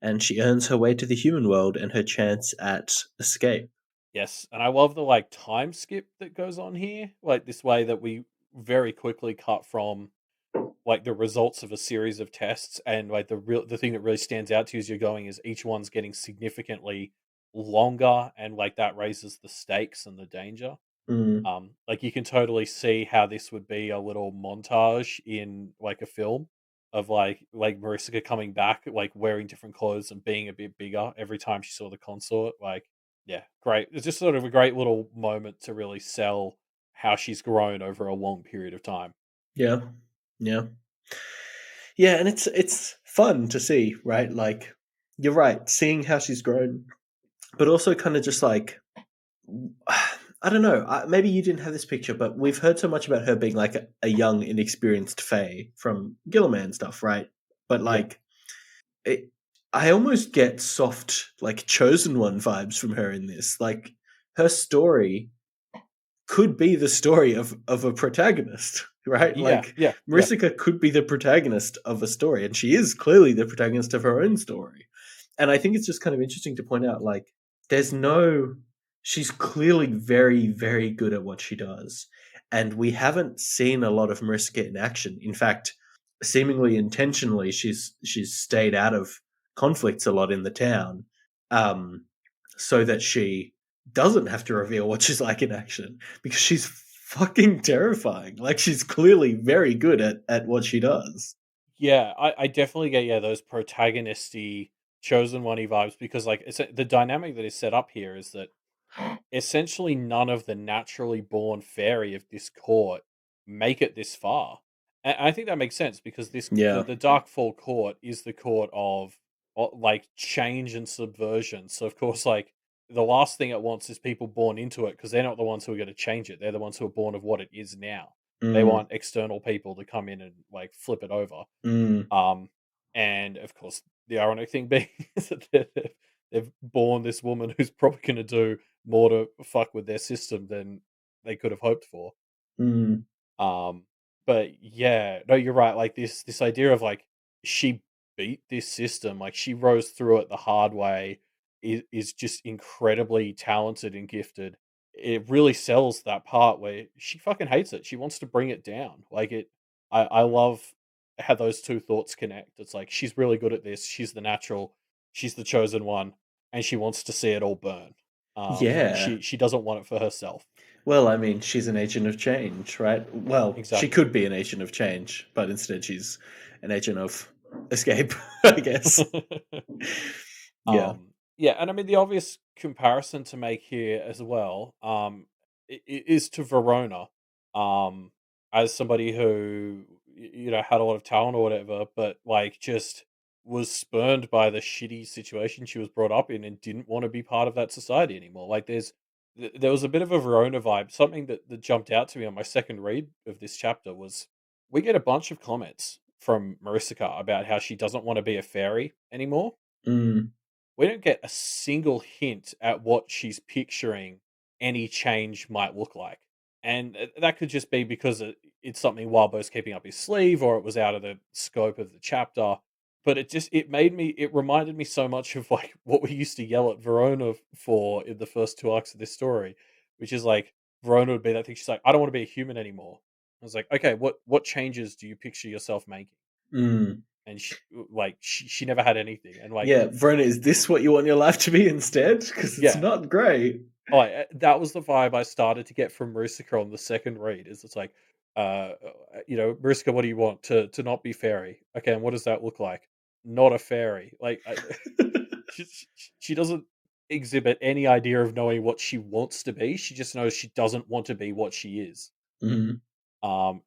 and she earns her way to the human world and her chance at escape. Yes, and I love the like time skip that goes on here. Like this way that we very quickly cut from like the results of a series of tests and like the thing that really stands out to you as you're going is each one's getting significantly longer and like that raises the stakes and the danger. Mm, Like you can totally see how this would be a little montage in like a film of like Marissa coming back, like wearing different clothes and being a bit bigger every time she saw the consort. Like, yeah, great. It's just sort of a great little moment to really sell how she's grown over a long period of time. yeah. Yeah. Yeah, and it's fun to see, right? Like you're right, seeing how she's grown, but also kind of just like I don't know. Maybe you didn't have this picture, but we've heard so much about her being like a young, inexperienced Fae from Gilliman stuff, right? But Yeah. like, it, I almost get soft, like chosen one vibes from her in this. Like, her story could be the story of a protagonist, right? Yeah, Like yeah, yeah. Maricica could be the protagonist of a story, and she is clearly the protagonist of her own story. And I think it's just kind of interesting to point out, like, there's no she's clearly very, very good at what she does. And we haven't seen a lot of Maricica in action. In fact, seemingly intentionally, she's stayed out of conflicts a lot in the town. So that she doesn't have to reveal what she's like in action because she's fucking terrifying. Like she's clearly very good at what she does. Yeah, I definitely get, yeah, those protagonisty chosen one vibes because like it's the dynamic that is set up here is that essentially none of the naturally born fairy of this court make it this far. And I think that makes sense because Yeah. the Darkfall court is the court of like change and subversion. So of course, like the last thing it wants is people born into it because they're not the ones who are going to change it. They're the ones who are born of what it is now. They Mm, want external people to come in and like flip it over. mm, Um, and of course, the ironic thing being is that they've born this woman who's probably going to do more to fuck with their system than they could have hoped for. mm, Um, but yeah, no, you're right. Like this idea of like she beat this system, like she rose through it the hard way, is just incredibly talented and gifted. It really sells that part where she fucking hates it. She wants to bring it down. Like it, I love how those two thoughts connect. It's like she's really good at this. She's the natural. She's the chosen one, and she wants to see it all burn. yeah. She doesn't want it for herself. Well, I mean, she's an agent of change, right? Well, she Exactly. could be an agent of change, but instead she's an agent of escape, I guess. Yeah. Yeah, and I mean the obvious comparison to make here as well, is to Verona, um, as somebody who you know had a lot of talent or whatever, but like just was spurned by the shitty situation she was brought up in and didn't want to be part of that society anymore. Like there was a bit of a Verona vibe. Something that jumped out to me on my second read of this chapter was we get a bunch of comments from Maricica about how she doesn't want to be a fairy anymore. Mm, We don't get a single hint at what she's picturing any change might look like. And that could just be because it's something Wildbow's keeping up his sleeve or it was out of the scope of the chapter. But it reminded me so much of like what we used to yell at Verona for in the first two arcs of this story, which is like Verona would be that thing. She's like, I don't want to be a human anymore. I was like, okay, what changes do you picture yourself making? mm. And she never had anything. And like, Yeah, Verona, is this what you want your life to be instead? Because it's yeah, not great. that was the vibe I started to get from Maricica on the second read. Is it's like, Maricica, what do you want to not be fairy? Okay, and what does that look like? Not a fairy. Like, she, she she doesn't exhibit any idea of knowing what she wants to be. She just knows she doesn't want to be what she is. Mm,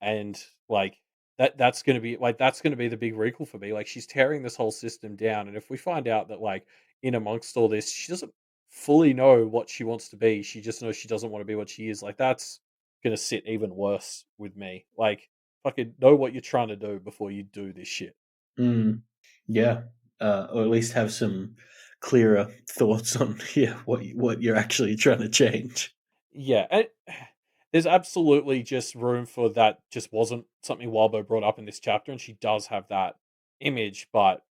And like that's gonna be the big recall for me. Like she's tearing this whole system down, and if we find out that like in amongst all this, she doesn't fully know what she wants to be, she just knows she doesn't want to be what she is. Like that's gonna sit even worse with me. Like fucking know what you're trying to do before you do this shit. mm. Yeah. Or at least have some clearer thoughts on what you're actually trying to change. Yeah, and there's absolutely just room for that. Just wasn't something Wildbow brought up in this chapter, and she does have that image. But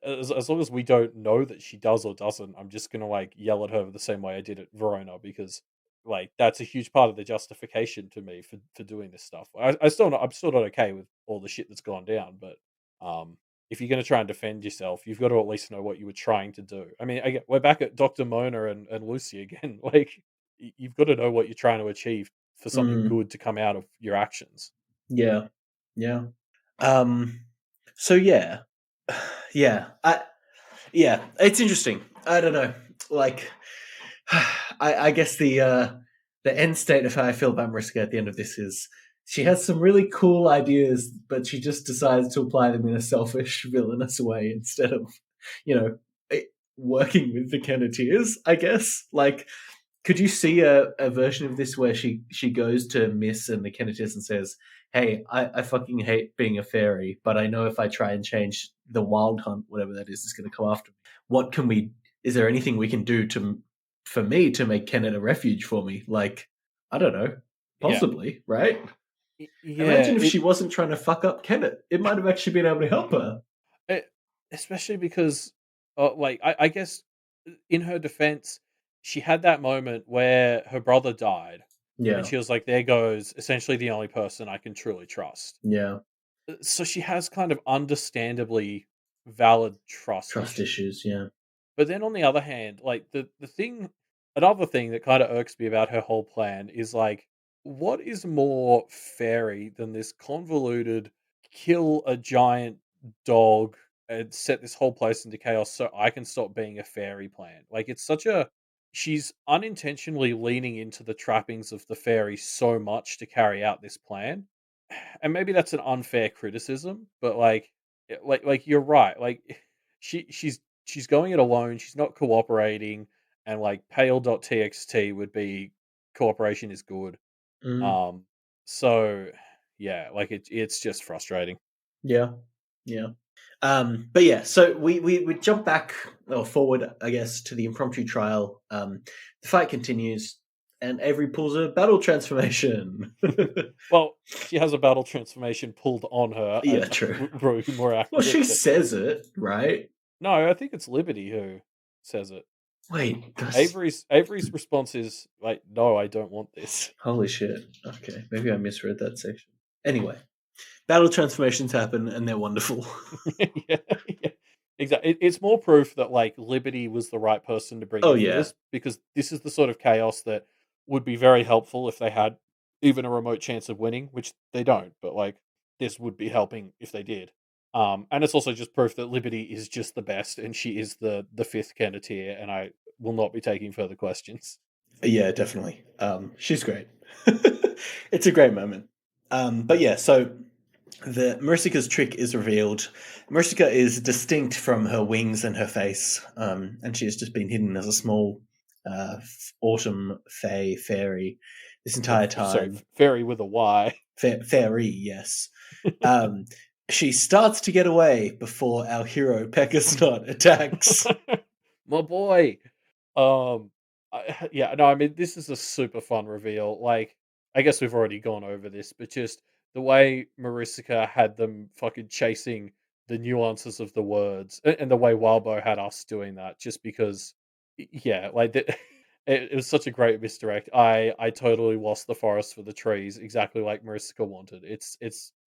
as long as we don't know that she does or doesn't, I'm just gonna like yell at her the same way I did at Verona because like that's a huge part of the justification to me for doing this stuff. I'm still not okay with all the shit that's gone down, but um, if you're gonna try and defend yourself, you've got to at least know what you were trying to do. I mean, again, we're back at Doctor Mona and Lucy again. Like you've got to know what you're trying to achieve for something Mm, good to come out of your actions. yeah. Yeah. Um. So yeah, yeah. Yeah. It's interesting. I don't know. Like, I guess the end state of how I feel about Mariska at the end of this is she has some really cool ideas, but she just decides to apply them in a selfish, villainous way instead of, you know, working with the Kenneteers. I guess. Like, could you see a version of this where she goes to Miss and the Kenneteers and says, "Hey, I fucking hate being a fairy, but I know if I try and change the wild hunt, whatever that is going to come after me. What can we? Is there anything we can do to for me to make Kennet a refuge for me? Like, I don't know, Yeah, possibly, right? yeah. Imagine if she wasn't trying to fuck up Kennet. It might have actually been able to help her. It especially because, like I guess in her defense, she had that moment where her brother died, and Yeah, she was like, "There goes essentially the only person I can truly trust." yeah. So she has kind of understandably valid trust Trust issues. issues. Yeah. But then on the other hand, like the thing another thing that kind of irks me about her whole plan is like, what is more fairy than this convoluted kill a giant dog and set this whole place into chaos so I can stop being a fairy plan? Like, it's such a she's unintentionally leaning into the trappings of the fairy so much to carry out this plan. And maybe that's an unfair criticism, but like you're right. Like she's going it alone. She's not cooperating, and like pale.txt would be cooperation is good. Mm, Um, so yeah, like it's just frustrating. yeah, yeah. But yeah, so we jump back or forward, I guess, to the impromptu trial. The fight continues, and Avery pulls a battle transformation. Well, she has a battle transformation pulled on her. Yeah, true. Probably more Well, accurate, she but says it, right? no, I think it's Liberty who says it. Wait, that's Avery's response is like, "No, I don't want this." holy shit. Okay, maybe I misread that section. Anyway, battle transformations happen, and they're wonderful. Yeah, yeah. Exactly. It's more proof that like Liberty was the right person to bring Oh in for yeah, this because this is the sort of chaos that would be very helpful if they had even a remote chance of winning, which they don't. But like this would be helping if they did. And it's also just proof that Liberty is just the best, and she is the fifth Kenneteer, and I will not be taking further questions. yeah, definitely. She's great. It's a great moment. But yeah, so the Maricica's trick is revealed. Maricica is distinct from her wings and her face, and she has just been hidden as a small autumn fairy this entire Sorry, time. fairy with a Y. Fairy, yes. Um, she starts to get away before our hero Peckersnot attacks. My boy. Yeah, no, I mean, this is a super fun reveal. Like, I guess we've already gone over this, but just the way Maricica had them fucking chasing the nuances of the words, and the way Wildbow had us doing that, just because, yeah, like it was such a great misdirect. I totally lost the forest for the trees, exactly like Maricica wanted. It's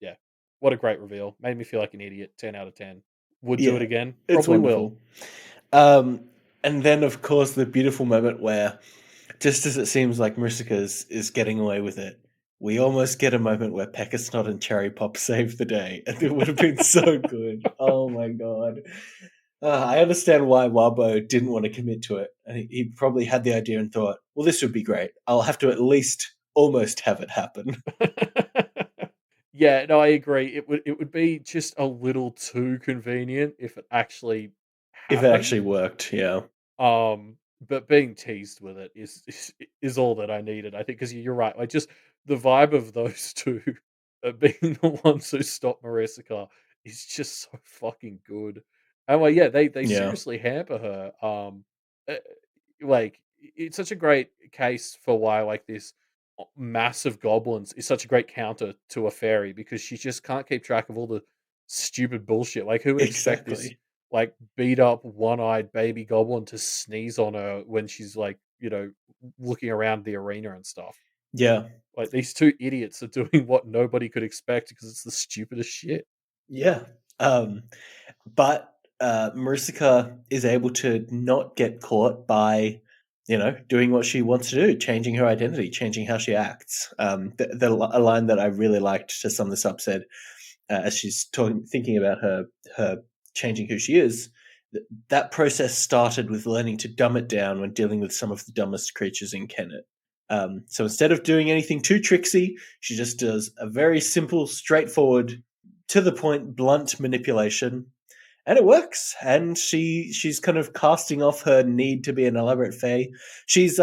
yeah, what a great reveal. Made me feel like an idiot. 10 out of 10. Would do it Yeah, again. it's Probably will. wonderful. Um, and then, of course, the beautiful moment where, just as it seems like is getting away with it, we almost get a moment where Peckersnot and Cherry Pop save the day, and it would have been so good. Oh my god! I understand why Wabo didn't want to commit to it. He probably had the idea and thought, "Well, this would be great. I'll have to at least almost have it happen Yeah, no, I agree. It would be just a little too convenient if it actually if it happened. actually worked." Yeah, But being teased with it is all that I needed. I think because you're right, like just the vibe of those two being the ones who stop Marisica is just so fucking good. And like, yeah, they yeah, seriously hamper her. Uh, like it's such a great case for why like this massive goblins is such a great counter to a fairy because she just can't keep track of all the stupid bullshit. Like who would expect this exactly. like beat up one-eyed baby goblin to sneeze on her when she's like, looking around the arena and stuff. Yeah, Like these two idiots are doing what nobody could expect because it's the stupidest shit. yeah. Um, but Maricica is able to not get caught by, doing what she wants to do, changing her identity, changing how she acts. A line that I really liked to sum this up said, as she's thinking about her changing who she is, that process started with learning to dumb it down when dealing with some of the dumbest creatures in Kennet. So instead of doing anything too tricksy, she just does a very simple, straightforward, to the point, blunt manipulation, and it works. And she's kind of casting off her need to be an elaborate fae. She's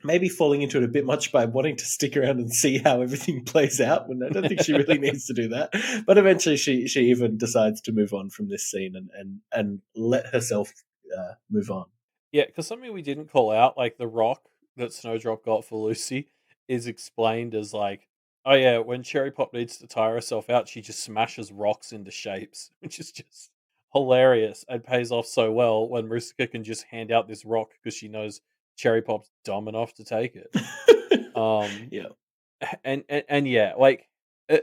maybe falling into it a bit much by wanting to stick around and see how everything plays out. When I don't think she really needs to do that. But eventually, she even decides to move on from this scene and let herself move on. Yeah, because something we didn't call out, like the rock that Snowdrop got for Lucy, is explained as like, oh yeah, when Cherry Pop needs to tire herself out, she just smashes rocks into shapes, which is just hilarious and pays off so well when Mariska can just hand out this rock because she knows Cherry Pop's dumb enough to take it. Um, Yeah, and yeah, like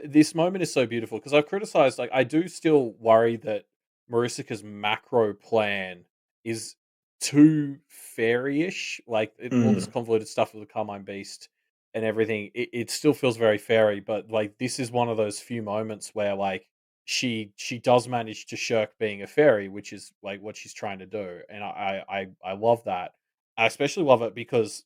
this moment is so beautiful because I've criticized, like, I do still worry that Maricica's macro plan is too fairy-ish. Like all this Mm, convoluted stuff with the Carmine Beast and everything, it still feels very fairy. But like this is one of those few moments where like she does manage to shirk being a fairy, which is like what she's trying to do, and I love that. I especially love it because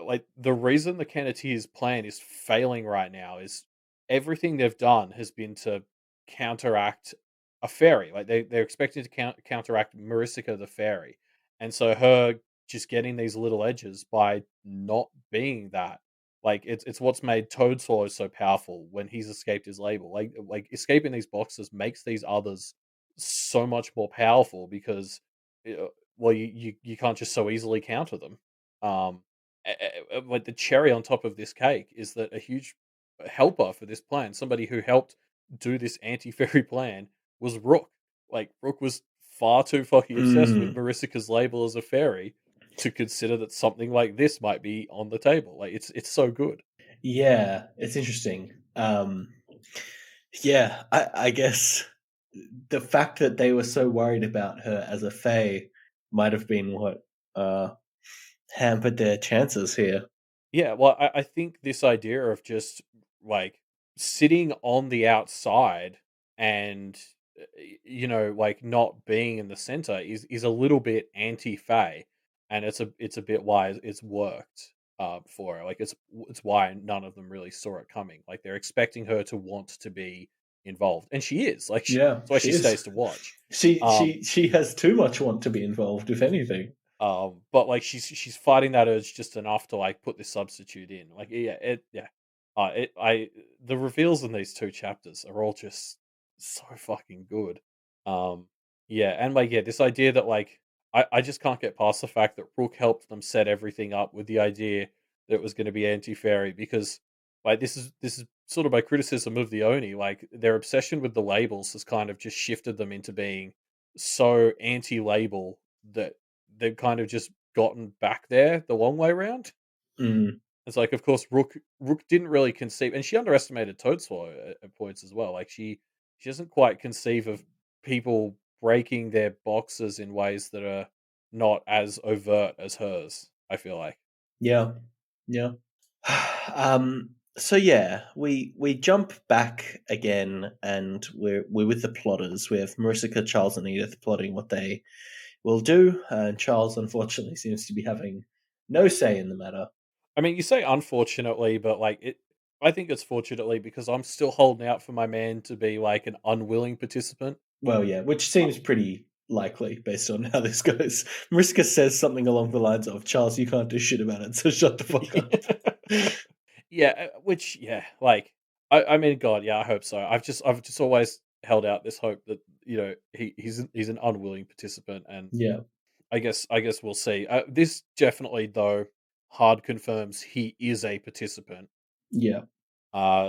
like the reason the Kenneteers plan is failing right now is everything they've done has been to counteract a fairy. Like they're expecting to counteract Maricica the fairy, and so her just getting these little edges by not being that. Like it's what's made Toad Swallow so powerful when he's escaped his label. Like escaping these boxes makes these others so much more powerful because well you can't just so easily counter them. Um, like the cherry on top of this cake is that a huge helper for this plan, somebody who helped do this anti fairy plan, was Rook. Like Rook was far too fucking obsessed with mm. Maricica's label as a fairy to consider that something like this might be on the table. Like it's so good. Yeah, it's interesting. Yeah, I guess the fact that they were so worried about her as a fae might have been what uh, hampered their chances here. Yeah, well, I think this idea of just like sitting on the outside and like not being in the center is a little bit anti-Fae, and it's a bit why it's worked for her. Like it's why none of them really saw it coming. Like they're expecting her to want to be involved, and she is. Like Yeah, that's why she she is. stays to watch. She Um, she she has too much want to be involved, if anything. but like she's fighting that urge just enough to like put this substitute in. Like yeah. It I the reveals in these two chapters are all just so fucking good. Um yeah, and like yeah, this idea that like I just can't get past the fact that Rook helped them set everything up with the idea that it was going to be anti-fairy because like this is sort of my criticism of the Oni. Like their obsession with the labels has kind of just shifted them into being so anti-label that they've kind of just gotten back there the long way round. Mm, It's like, of course, Rook didn't really conceive, and she underestimated Toadswallow at points as well. Like she doesn't quite conceive of people breaking their boxes in ways that are not as overt as hers. I feel like. yeah, yeah. So yeah, we jump back again, and we're with the plotters. We have Marissa, Charles, and Edith plotting what they will do, and Charles unfortunately seems to be having no say in the matter. I mean, you say unfortunately, but like it. I think it's fortunately because I'm still holding out for my man to be like an unwilling participant. Well, yeah, which seems pretty likely based on how this goes. Mariska says something along the lines of, "Charles, you can't do shit about it, so shut the fuck up." Yeah, which yeah, like I mean, God, yeah, I hope so. I've just always held out this hope that he's an unwilling participant, and Yeah, I guess we'll see. This definitely though hard confirms he is a participant. yeah.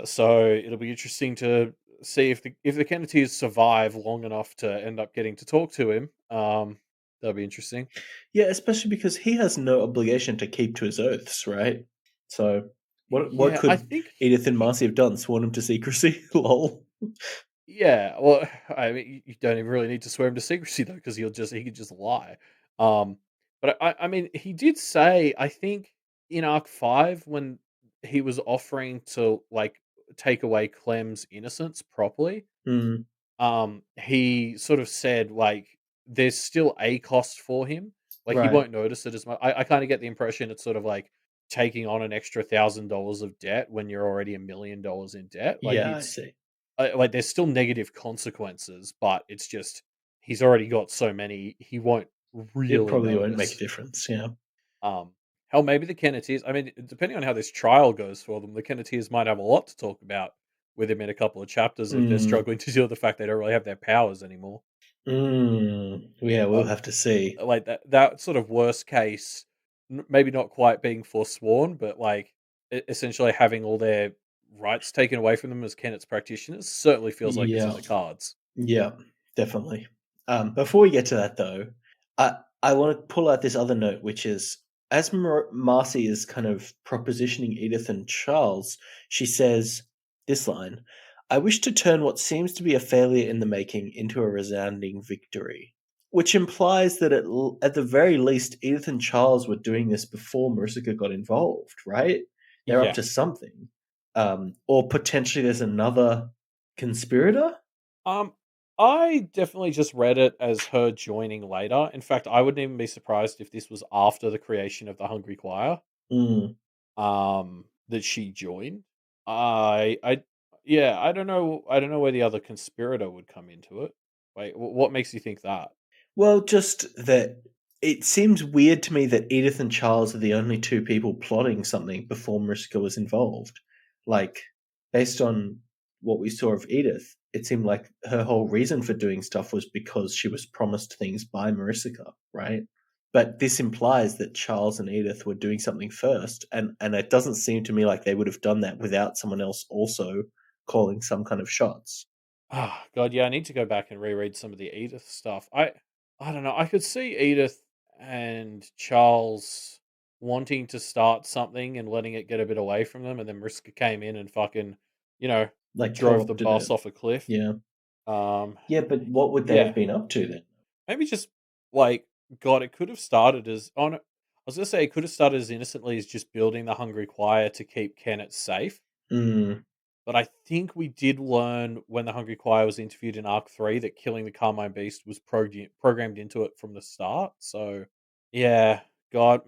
So it'll be interesting to see if the Kenneteers survive long enough to end up getting to talk to him. That'll be interesting. Yeah, especially because he has no obligation to keep to his oaths, right? So, what Yeah, I could think Edith and he Marcy have done? Sworn him to secrecy? Lol. Yeah, well, I mean, you don't even really need to swear him to secrecy though, because he could just lie. Um, but I mean, he did say, I think in Arc 5 when he was offering to like take away Clem's innocence properly, Mm, he sort of said like there's still a cost for him. Like he right. won't notice it as much. I kind of get the impression it's sort of like taking on an extra $1,000 of debt when you're already $1 million in debt. Like Yeah, I it's see. like there's still negative consequences, but it's just he's already got so many, he won't It really probably won't make a notice. difference. Yeah. Um, Hell, maybe the Kenneteers. I mean, depending on how this trial goes for them, the Kenneteers might have a lot to talk about with him in a couple of chapters if they're Mm, struggling to deal with the fact they don't really have their powers anymore. yeah, we'll Uh, have to see. like that sort of worst case, maybe not quite being forsworn, but like essentially having all their rights taken away from them as Kennett's practitioners certainly feels like it's in Yeah. the cards. Yeah, definitely. Before we get to that, though, I want to pull out this other note, which is as Marcy is kind of propositioning Edith and Charles, she says this line: "I wish to turn what seems to be a failure in the making into a resounding victory." which implies that at the very least, Edith and Charles were doing this before Maricica got involved, right? They're up Yeah. to something. Or potentially there's another conspirator? Um, I definitely just read it as her joining later. In fact, I wouldn't even be surprised if this was after the creation of the Hungry Choir. Mm. That she joined. I yeah, I don't know where the other conspirator would come into it. Wait, what makes you think that? Well, just that it seems weird to me that Edith and Charles are the only two people plotting something before Mariska was involved. Like, based on what we saw of Edith, it seemed like her whole reason for doing stuff was because she was promised things by Maricica, right? But this implies that Charles and Edith were doing something first, and it doesn't seem to me like they would have done that without someone else also calling some kind of shots. Ah, God, yeah, I need to go back and reread some of the Edith stuff. I don't know. I could see Edith and Charles wanting to start something and letting it get a bit away from them, and then Mariska came in and fucking, you know, Like, drove the co-opted bus it. off a cliff. Yeah. Um, Yeah, but what would they have yeah, been up to then? maybe just like God, it could have started as on. I was gonna say it could have started as innocently as just building the Hungry Choir to keep Kennett safe. Mm, But I think we did learn when the Hungry Choir was interviewed in Arc 3 that killing the Carmine Beast was programmed into it from the start. So, yeah, God,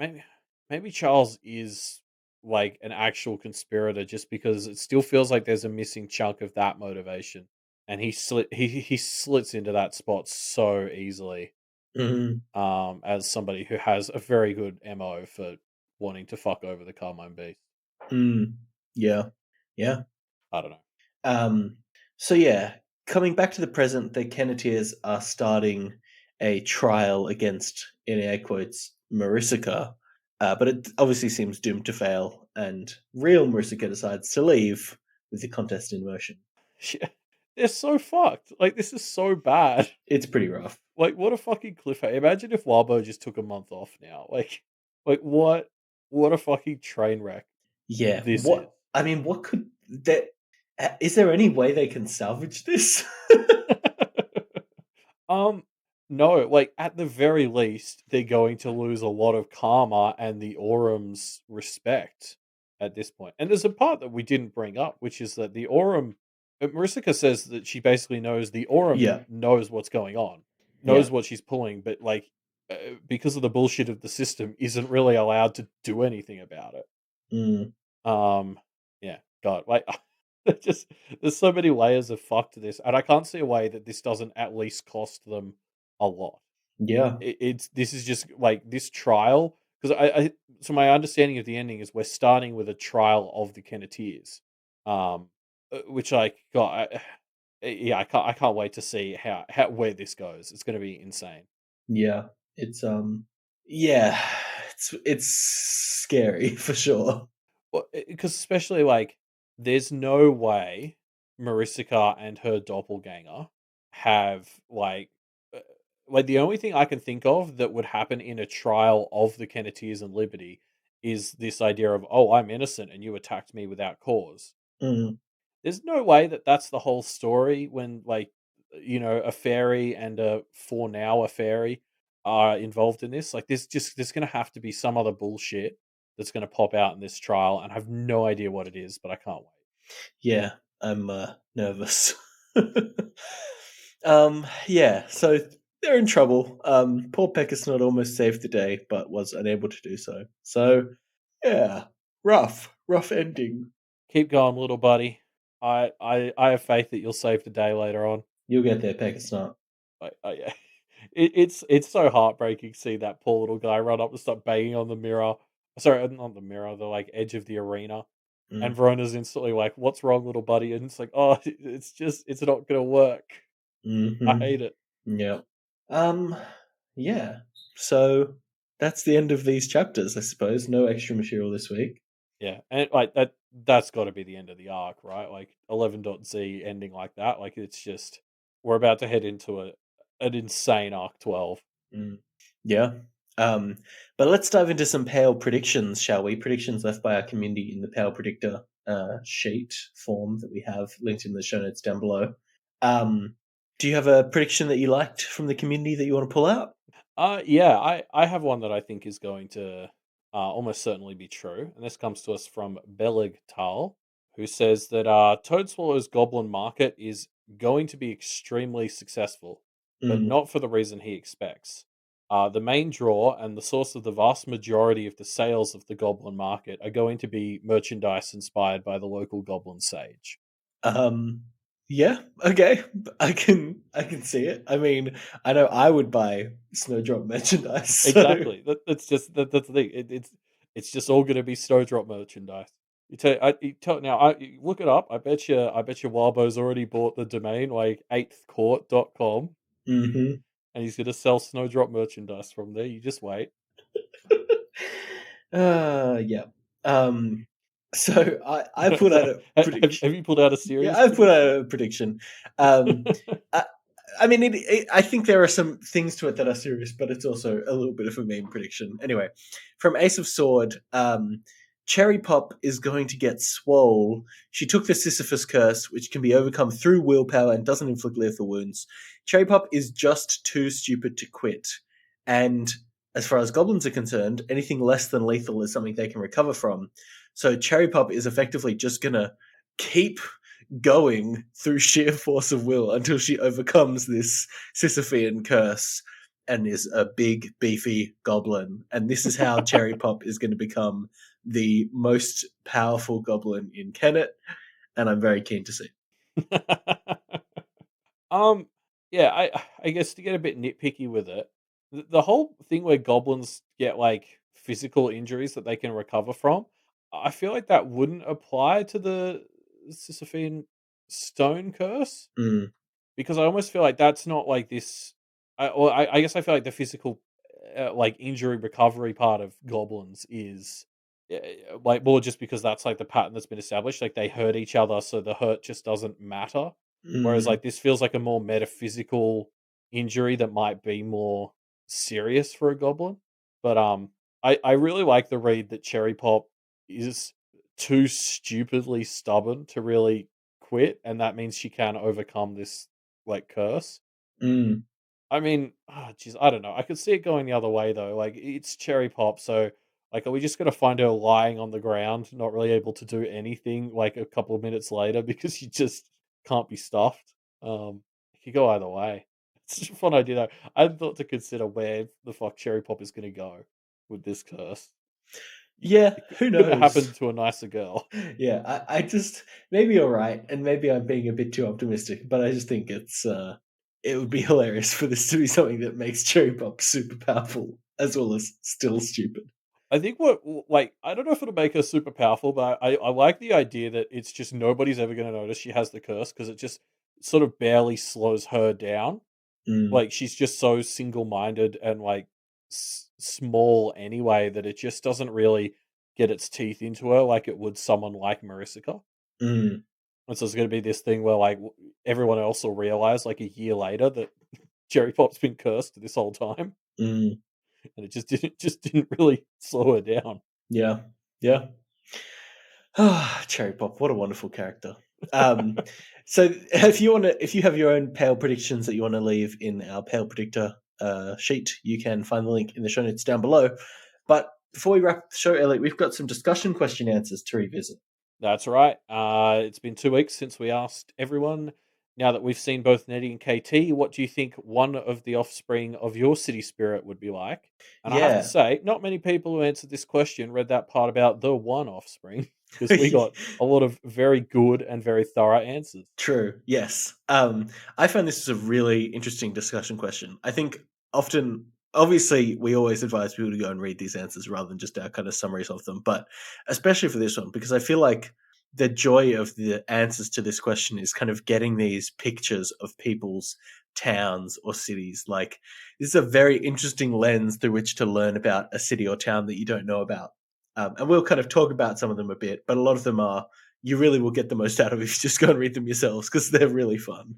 maybe Charles is like an actual conspirator just because it still feels like there's a missing chunk of that motivation. And he slits into that spot so easily mm, as somebody who has a very good MO for wanting to fuck over the Carmine Beast. mm. Yeah, yeah. I don't know. Um, so yeah, coming back to the present, the Kenneteers are starting a trial against, in air quotes, Maricica, but it obviously seems doomed to fail, and real Maricica decides to leave with the contest in motion. Shit. They're so fucked. Like, this is so bad. It's pretty rough. Like, what a fucking cliffhanger. Imagine if Wildbow just took a month off now. Like what a fucking train wreck Yeah, this is. what I mean, what could that? Is there any way they can salvage this? Um, no, like at the very least, they're going to lose a lot of karma and the Orum's respect at this point. And there's a part that we didn't bring up, which is that the Aurum, Maricica says that she basically knows the Aurum Yeah, knows what's going on, yeah. knows what she's pulling, but because of the bullshit of the system, isn't really allowed to do anything about it. Mm, Yeah, God, like just there's so many layers of fuck to this, and I can't see a way that this doesn't at least cost them a lot. yeah. It's this is just like this trial because I so my understanding of the ending is we're starting with a trial of the Kenneteers, which like God, yeah, I can't wait to see how where this goes. It's going to be insane. Yeah, it's yeah, it's scary for sure. Well, because especially like, there's no way Maricica and her doppelganger have uh, like the only thing I can think of that would happen in a trial of the Kenneteers and Liberty is this idea of, oh, I'm innocent and you attacked me without cause. Mm, There's no way that that's the whole story when a fairy and a for now a fairy are involved in this. Like there's gonna have to be some other bullshit that's gonna pop out in this trial, and I have no idea what it is, but I can't wait. yeah, I'm nervous. Yeah, so they're in trouble. Poor Peckasnot almost saved the day, but was unable to do so. So yeah, rough ending. Keep going, little buddy. I have faith that you'll save the day later on. You'll get there, Peckasnot. Yeah. It's so heartbreaking to see that poor little guy run up and start banging on the mirror. Sorry, not the mirror, the like edge of the arena. And Mm, Verona's instantly like, "What's wrong, little buddy?" And it's like, "Oh, it's not gonna work." I hmm. hate it. Yeah. Um. Yeah. So that's the end of these chapters, I suppose. No extra material this week. Yeah, and like that's got to be the end of the arc, right? Like 11.z ending like that. Like it's just we're about to head into an insane arc 12. Mm. Yeah. Um, but let's dive into some Pale predictions, shall we? Predictions left by our community in the Pale Predictor sheet form that we have linked in the show notes down below. Um, Do you have a prediction that you liked from the community that you want to pull out? Yeah, I have one that I think is going to almost certainly be true, and this comes to us from Belig Tal, who says that Toadswallow's Goblin Market is going to be extremely successful, but Mm. not for the reason he expects. The main draw and the source of the vast majority of the sales of the Goblin Market are going to be merchandise inspired by the local Goblin Sage. Um, yeah, okay, I can see it. I mean, I know I would buy Snowdrop merchandise, so Exactly. That's just that's the thing. It's just all going to be Snowdrop merchandise. You tell now. You look it up. I bet you Warbo's already bought the domain like eighthcourt.com, hmm. and he's going to sell Snowdrop merchandise from there. You just wait. Yeah. Um, so I put out So, a prediction. have you pulled out a Yeah, serious I've put prediction? out a prediction. Um, I, I mean, I think there are some things to it that are serious, but it's also a little bit of a meme prediction. Anyway, from Ace of Sword, Cherry Pop is going to get swole. She took the Sisyphus curse, which can be overcome through willpower and doesn't inflict lethal wounds. Cherry Pop is just too stupid to quit. And as far as goblins are concerned, anything less than lethal is something they can recover from. So Cherry Pop is effectively just going to keep going through sheer force of will until she overcomes this Sisyphean curse and is a big, beefy goblin. And this is how Cherry Pop is going to become the most powerful goblin in Kennet, and I'm very keen to see. Um, yeah, I guess to get a bit nitpicky with it, the whole thing where goblins get like physical injuries that they can recover from, I feel like that wouldn't apply to the Sisyphean stone curse Mm, because I almost feel like that's not like this. I guess I feel like the physical, like injury recovery part of goblins is like more just because that's like the pattern that's been established. Like they hurt each other, so the hurt just doesn't matter. Whereas mm, like this feels like a more metaphysical injury that might be more serious for a goblin. But I really like the read that Cherry Pop is too stupidly stubborn to really quit, and that means she can overcome this like curse. mm. I mean, jeez, I don't know. I could see it going the other way though. Like it's Cherry Pop, so like, are we just gonna find her lying on the ground, not really able to do anything, like a couple of minutes later because she just can't be stuffed? It could go either way. It's such a fun idea though. I hadn't thought to consider where the fuck Cherry Pop is gonna go with this curse. Yeah, who Could have happened knows? to a nicer girl. Yeah, I just maybe you're right, and maybe I'm being a bit too optimistic, but I just think it would be hilarious for this to be something that makes Cherry Pop super powerful as well as still stupid. I think like I don't know if it'll make her super powerful, but I like the idea that it's just nobody's ever going to notice she has the curse because it just sort of barely slows her down. Mm, Like she's just so single minded and like small anyway that it just doesn't really get its teeth into her like it would someone like Maricica. mm, And so it's going to be this thing where like everyone else will realize like a year later that Cherry Pop's been cursed this whole time, mm. and it just didn't really slow her down. Yeah, yeah. Ah, Cherry Pop, what a wonderful character. Um, so if you have your own pale predictions that you want to leave in our pale predictor sheet, you can find the link in the show notes down below. But before we wrap up the show, Elliot, we've got some discussion question answers to revisit. That's right. It's been 2 weeks since we asked everyone. Now that we've seen both Nettie and KT, what do you think one of the offspring of your city spirit would be like? And I have to Yeah. say, not many people who answered this question read that part about the one offspring because we got a lot of very good and very thorough answers. True. Yes. I found this is a really interesting discussion question. I think often, obviously, we always advise people to go and read these answers rather than just our kind of summaries of them. But especially for this one, because I feel like the joy of the answers to this question is kind of getting these pictures of people's towns or cities. Like, this is a very interesting lens through which to learn about a city or town that you don't know about. And we'll kind of talk about some of them a bit, but a lot of them are you really will get the most out of if you just go and read them yourselves because they're really fun.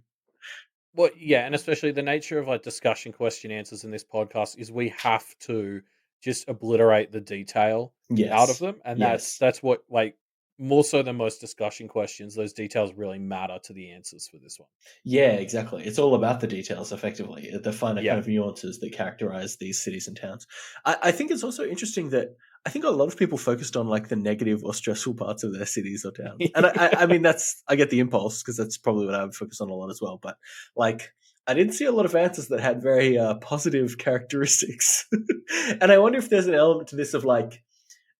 Well, yeah, and especially the nature of like discussion question answers in this podcast is we have to just obliterate the detail out of Yes. them, and that's Yes. that's what like more so than most discussion questions, those details really matter to the answers for this one. Yeah, exactly. It's all about the details, effectively, the finer kind Yeah. of nuances that characterize these cities and towns. I think it's also interesting that I think a lot of people focused on like the negative or stressful parts of their cities or towns, and I mean that's I get the impulse because that's probably what I would focus on a lot as well. But like I didn't see a lot of answers that had very positive characteristics, and I wonder if there's an element to this of like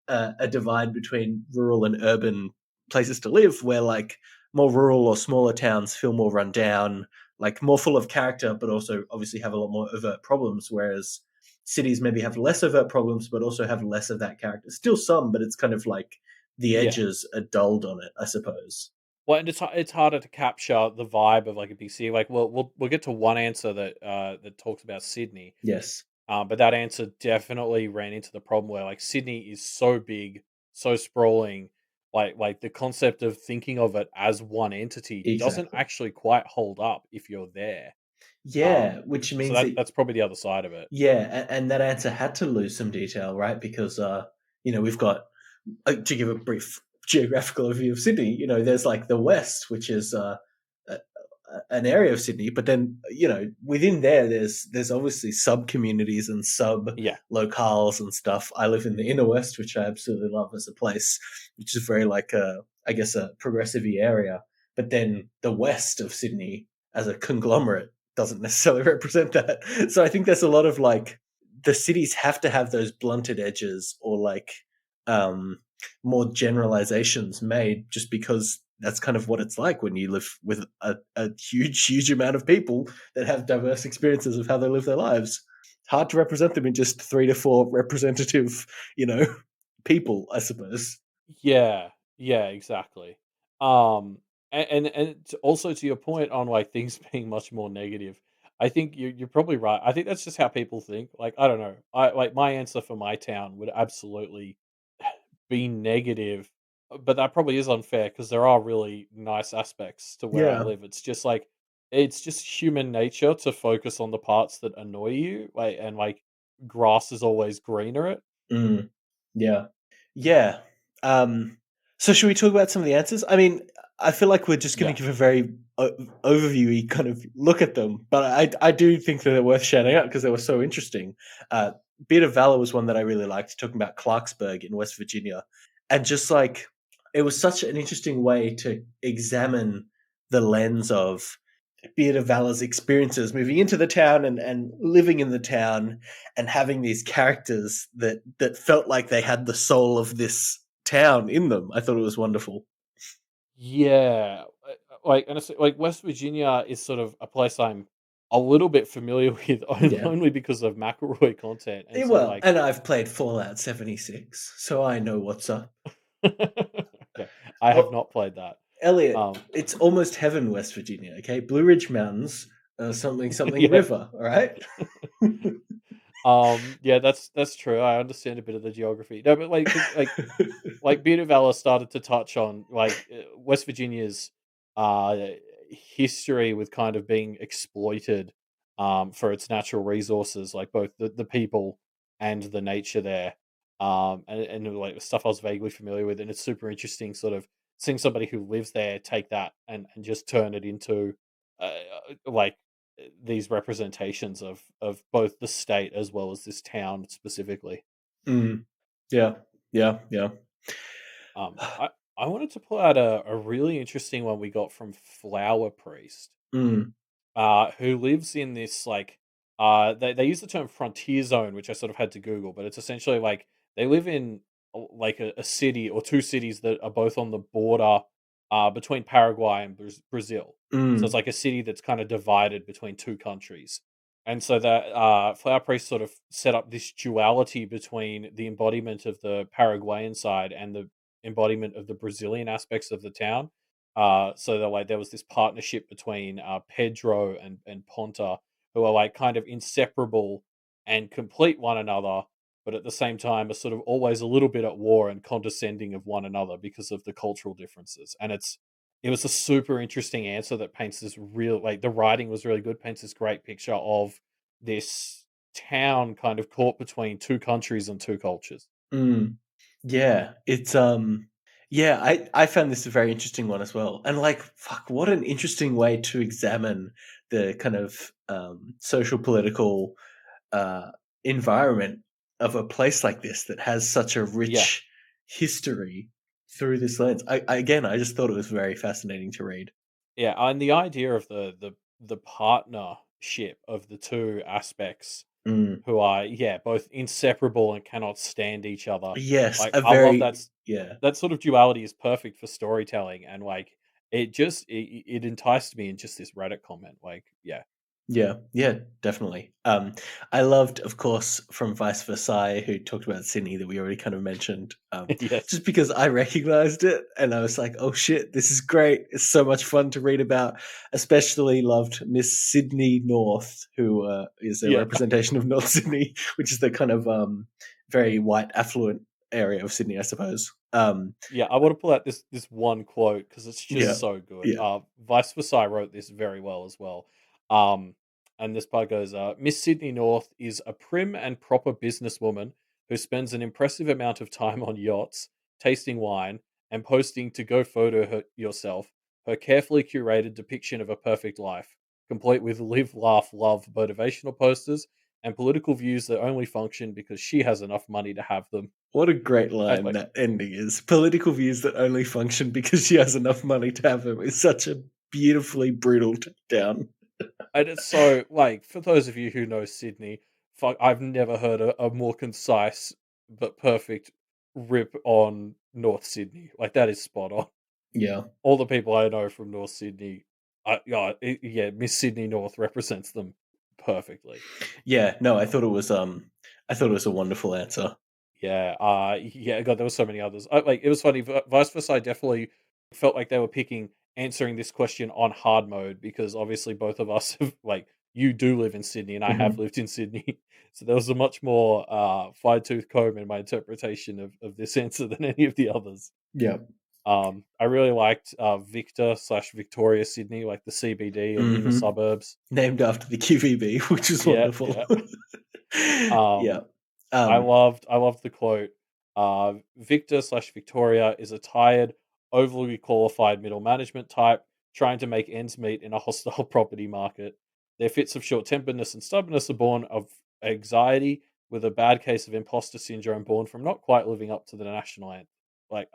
a divide between rural and urban places to live, where like more rural or smaller towns feel more run down, like more full of character, but also obviously have a lot more overt problems, whereas cities maybe have less overt problems, but also have less of that character. Still some, but it's kind of like the Yeah. edges are dulled on it, I suppose. Well, and it's harder to capture the vibe of like a big city. Like, we'll get to one answer that that talks about Sydney, Yes, but that answer definitely ran into the problem where like Sydney is so big, so sprawling, like the concept of thinking of it as one entity doesn't exactly. actually quite hold up if you're there. Yeah, which So means that that's probably the other side of it. yeah, and that answer had to lose some detail, right? Because we've got to give a brief geographical overview of Sydney, there's like the West, which is a, an area of Sydney, but then within there, there's obviously sub communities and sub Yeah. locales and stuff. I live in the inner West, which I absolutely love as a place, which is very like I guess a progressive area. But then the West of Sydney as a conglomerate doesn't necessarily represent that. So I think there's a lot of like the cities have to have those blunted edges or like um, more generalizations made just because that's kind of what it's like when you live with a huge amount of people that have diverse experiences of how they live their lives. Hard to represent them in just 3 to 4 representative, you know, people, I suppose. Yeah, yeah, exactly. Um, also to your point on like things being much more negative, I think you're probably right. I think that's just how people think. Like I don't know, I like my answer for my town would absolutely be negative, but that probably is unfair because there are really nice aspects to where I Yeah. live. It's just human nature to focus on the parts that annoy you, like and like grass is always greener. Mm, yeah. Yeah. Um, so should we talk about some of the answers? I mean, I feel like we're just going Yeah, to give a very overviewy kind of look at them, but I do think that they're worth shouting out because they were so interesting. Uh, Beard of Valor was one that I really liked, talking about Clarksburg in West Virginia, and just like it was such an interesting way to examine the lens of Beard of Valor's experiences moving into the town and living in the town and having these characters that felt like they had the soul of this town in them. I thought it was wonderful. yeah, like honestly, like West Virginia is sort of a place I'm a little bit familiar with Yeah. only because of McElroy content, and so Well, like, and I've played Fallout 76, so I know what's up. okay, I have Oh, not played that. Elliot, Um, it's almost heaven, West Virginia. Okay, Blue Ridge Mountains, something yeah, river. All right. yeah, that's true. I understand a bit of the geography. No, but like Beard of Valor started to touch on like West Virginia's uh, history with kind of being exploited for its natural resources, like both the people and the nature there, and like stuff I was vaguely familiar with, and it's super interesting, sort of seeing somebody who lives there take that and just turn it into like these representations of both the state as well as this town specifically. Mm, yeah, yeah, yeah. I wanted to pull out a really interesting one we got from Flower Priest, Mm, who lives in this like they use the term frontier zone, which I sort of had to Google, but it's essentially like they live in like a city or two cities that are both on the border between Paraguay and Brazil. So it's mm, like a city that's kind of divided between two countries. And so that Flower Priest sort of set up this duality between the embodiment of the Paraguayan side and the embodiment of the Brazilian aspects of the town. So that like there was this partnership between Pedro and Ponta, who are like kind of inseparable and complete one another, but at the same time are sort of always a little bit at war and condescending of one another because of the cultural differences. And it was a super interesting answer that paints this real like the writing was really good, paints this great picture of this town kind of caught between two countries and two cultures. mm. Yeah, it's Yeah, I found this a very interesting one as well. And like, fuck, what an interesting way to examine the kind of social political uh, environment of a place like this that has such a Yeah, rich history through this lens. Again, I just thought it was very fascinating to read. yeah, and the idea of the partnership of the two aspects Mm. who are, yeah, both inseparable and cannot stand each other. Yes, Like, a I love very that yeah. that sort of duality is perfect for storytelling, and, like, it enticed me in just this Reddit comment, like, yeah. Yeah, yeah, definitely. I loved, of course, from Vice Versailles, who talked about Sydney that we already kind of mentioned, Yes. just because I recognized it and I was like, oh shit, this is great. It's so much fun to read about. Especially loved Miss Sydney North, who is a Yeah. representation of North Sydney, which is the kind of very white, affluent area of Sydney, I suppose. Yeah, I wanna pull out this one quote because it's Yeah, just so good. yeah. Vice Versailles wrote this very well as well. Um, and this part goes, "Miss Sydney North is a prim and proper businesswoman who spends an impressive amount of time on yachts, tasting wine, and posting to go photo her yourself her carefully curated depiction of a perfect life, complete with live, laugh, love motivational posters and political views that only function because she has enough money to have them." What a great I line like that ending is. Political views that only function because she has enough money to have them is such a beautifully brutal takedown. And it's so like, for those of you who know Sydney, fuck, I've never heard a more concise but perfect rip on North Sydney. Like, that is spot on. Yeah. All the people I know from North Sydney, yeah, Miss Sydney North represents them perfectly. Yeah, no, I thought it was a wonderful answer. Yeah, yeah, God, there were so many others. Like, it was funny. Vice Versa, I definitely felt like they were picking answering this question on hard mode because obviously both of us have, like, you do live in Sydney and I have Mhm. lived in Sydney, so there was a much more fine tooth comb in my interpretation of this answer than any of the others. Yeah. I really liked Victor slash Victoria Sydney, like the CBD and inner Mhm. suburbs. Named after the QVB, which is Yeah, wonderful. yeah. Yeah. Um, Um, I loved the quote. Victor slash Victoria is a tired, overly qualified middle management type trying to make ends meet in a hostile property market. Their fits of short temperedness and stubbornness are born of anxiety, with a bad case of imposter syndrome born from not quite living up to the national anthem. Like,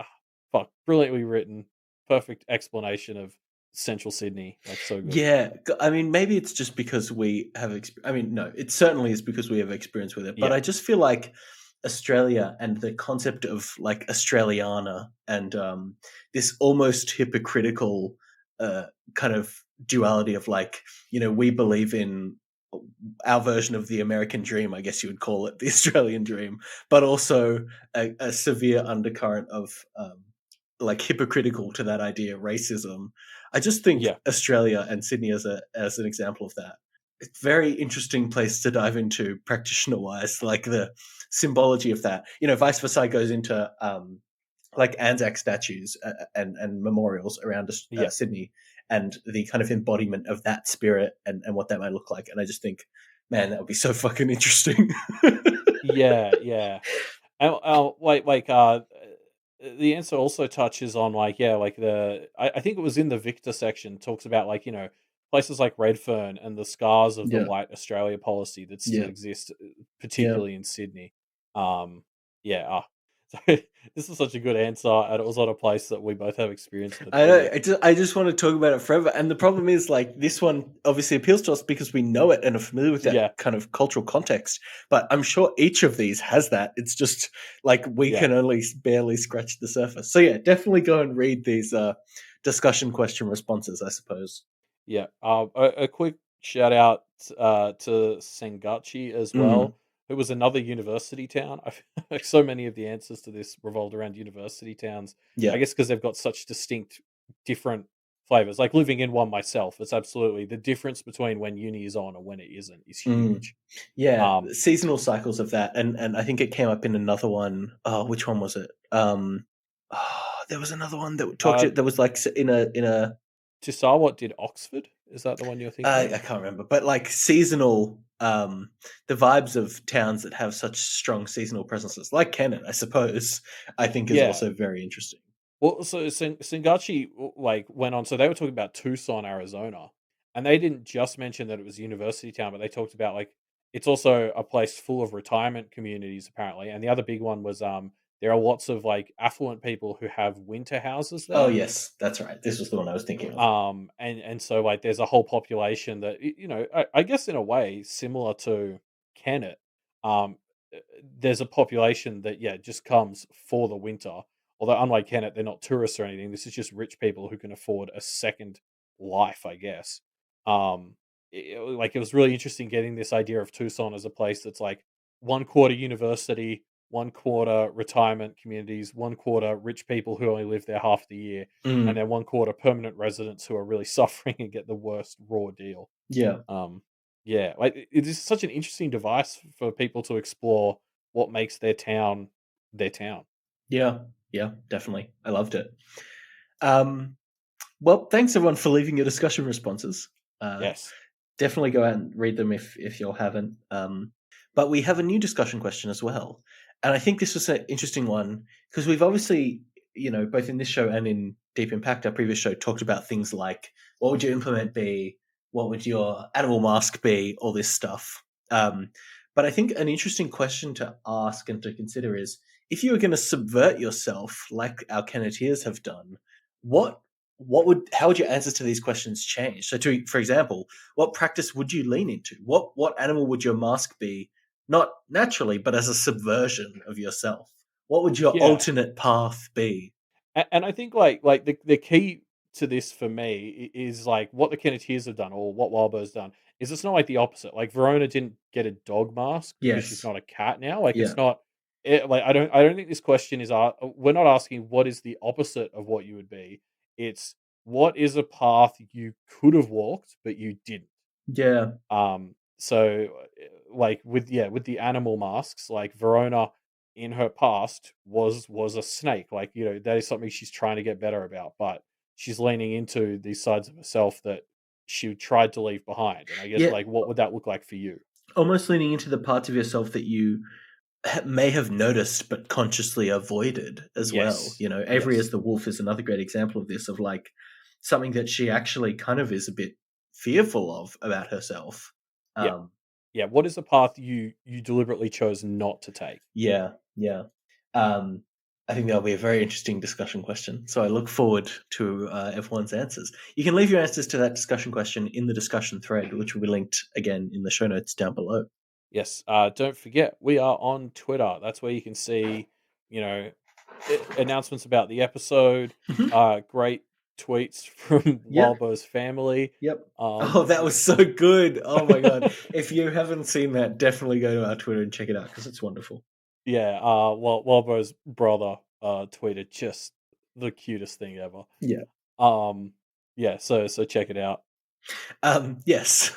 fuck, brilliantly written, perfect explanation of Central Sydney. Like, so good. Yeah, I mean, maybe it's just because we have. I mean, no, it certainly is because we have experience with it. But Yeah, I just feel like Australia and the concept of like Australiana and this almost hypocritical uh, kind of duality of like, we believe in our version of the American dream, I guess you would call it the Australian dream, but also a severe undercurrent of like hypocritical to that idea, racism. I just think yeah, Australia and Sydney as an example of that. It's a very interesting place to dive into practitioner wise, like the symbology of that. Vice versa goes into like Anzac statues and memorials around yeah. Sydney and the kind of embodiment of that spirit and what that might look like. And I just think, man, that would be so fucking interesting. Yeah, yeah. And, the answer also touches on, like, yeah, like, I think it was in the Victor section, talks about, like, places like Redfern and the scars of the Yeah, white Australia policy that still yeah, exist, yeah. particularly in Sydney. Yeah, so this is such a good answer, and it was on a place that we both have experience with. I But know. yeah, I just want to talk about it forever. And the problem is, like, this one obviously appeals to us because we know it and are familiar with that yeah, kind of cultural context. But I'm sure each of these has that. It's just like we yeah. can only barely scratch the surface. So yeah, definitely go and read these discussion question responses. I suppose. Yeah. A quick shout out to Sengachi as Mm, well, who was another university town. I feel like so many of the answers to this revolved around university towns. I yeah. guess because they've got such distinct, different flavors. Like, living in one myself, it's absolutely the difference between when uni is on and when it isn't is Mm. huge. Yeah, Um, seasonal cycles of that, and I think it came up in another one. Oh, which one was it? There was another one that talked. uh, That was like in a. Tisawat did Oxford. Is that the one you're thinking of? I can't remember, but like seasonal. The vibes of towns that have such strong seasonal presences, like Kennet, I suppose, I think is Yeah. also very interesting. Well, so Singachi like went on. So they were talking about Tucson, Arizona, and they didn't just mention that it was a university town, but they talked about like it's also a place full of retirement communities apparently. And the other big one was there are lots of like affluent people who have winter houses Oh there. yes, that's right. This was the one I was thinking of. And so like there's a whole population that I guess in a way similar to Kennet, uh, there's a population that just comes for the winter. Although unlike Kennet, they're not tourists or anything. This is just rich people who can afford a second life, I guess. Like it was really interesting getting this idea of Tucson as a place that's like one quarter university, one quarter retirement communities, one quarter rich people who only live there half the year, and Mm, then one quarter permanent residents who are really suffering and get the worst raw deal. yeah, Um, yeah, like it is such an interesting device for people to explore what makes their town their town. yeah, yeah, definitely. I loved it. Um, well, thanks everyone for leaving your discussion responses. Uh, Yes. Definitely go out and read them if you haven't. But we have a new discussion question as well, and I think this was an interesting one because we've obviously, both in this show and in Deep Impact, our previous show, talked about things like what would your implement be, what would your animal mask be, all this stuff. Um, but I think an interesting question to ask and to consider is if you were going to subvert yourself like our Kenneteers have done, what how would your answers to these questions change? So, for example, what practice would you lean into? What animal would your mask be? Not naturally, but as a subversion of yourself. What would your Yeah. alternate path be? And I think like the key to this for me is like what the Kenneteers have done or what Wildbow's done is it's not like the opposite. Like Verona didn't get a dog mask because she's Yes. not a cat now. Like Yeah. it's not like I don't think this question is we're not asking what is the opposite of what you would be. It's what is a path you could have walked but you didn't. Yeah. So like with the animal masks, like Verona in her past was a snake. Like, that is something she's trying to get better about, but she's leaning into these sides of herself that she tried to leave behind. And I guess Yeah. like what would that look like for you? Almost leaning into the parts of yourself that you may have noticed but consciously avoided as well. Yes. Avery as Yes. the wolf is another great example of this, of like something that she actually kind of is a bit fearful of about herself. Yeah. Um, Yeah. What is the path you deliberately chose not to take? Yeah, yeah. Um, I think that'll be a very interesting discussion question. So I look forward to everyone's answers. You can leave your answers to that discussion question in the discussion thread, which will be linked again in the show notes down below. Yes. Don't forget, we are on Twitter. That's where you can see, you know, announcements about the episode, Mhm. great tweets from Yep, Wildbow's family. yep. Um, Oh, that was so good. Oh my god. If you haven't seen that, definitely go to our Twitter and check it out because it's wonderful. yeah, Wildbow's brother tweeted just the cutest thing ever. Yeah. Um, yeah, so check it out. Yes.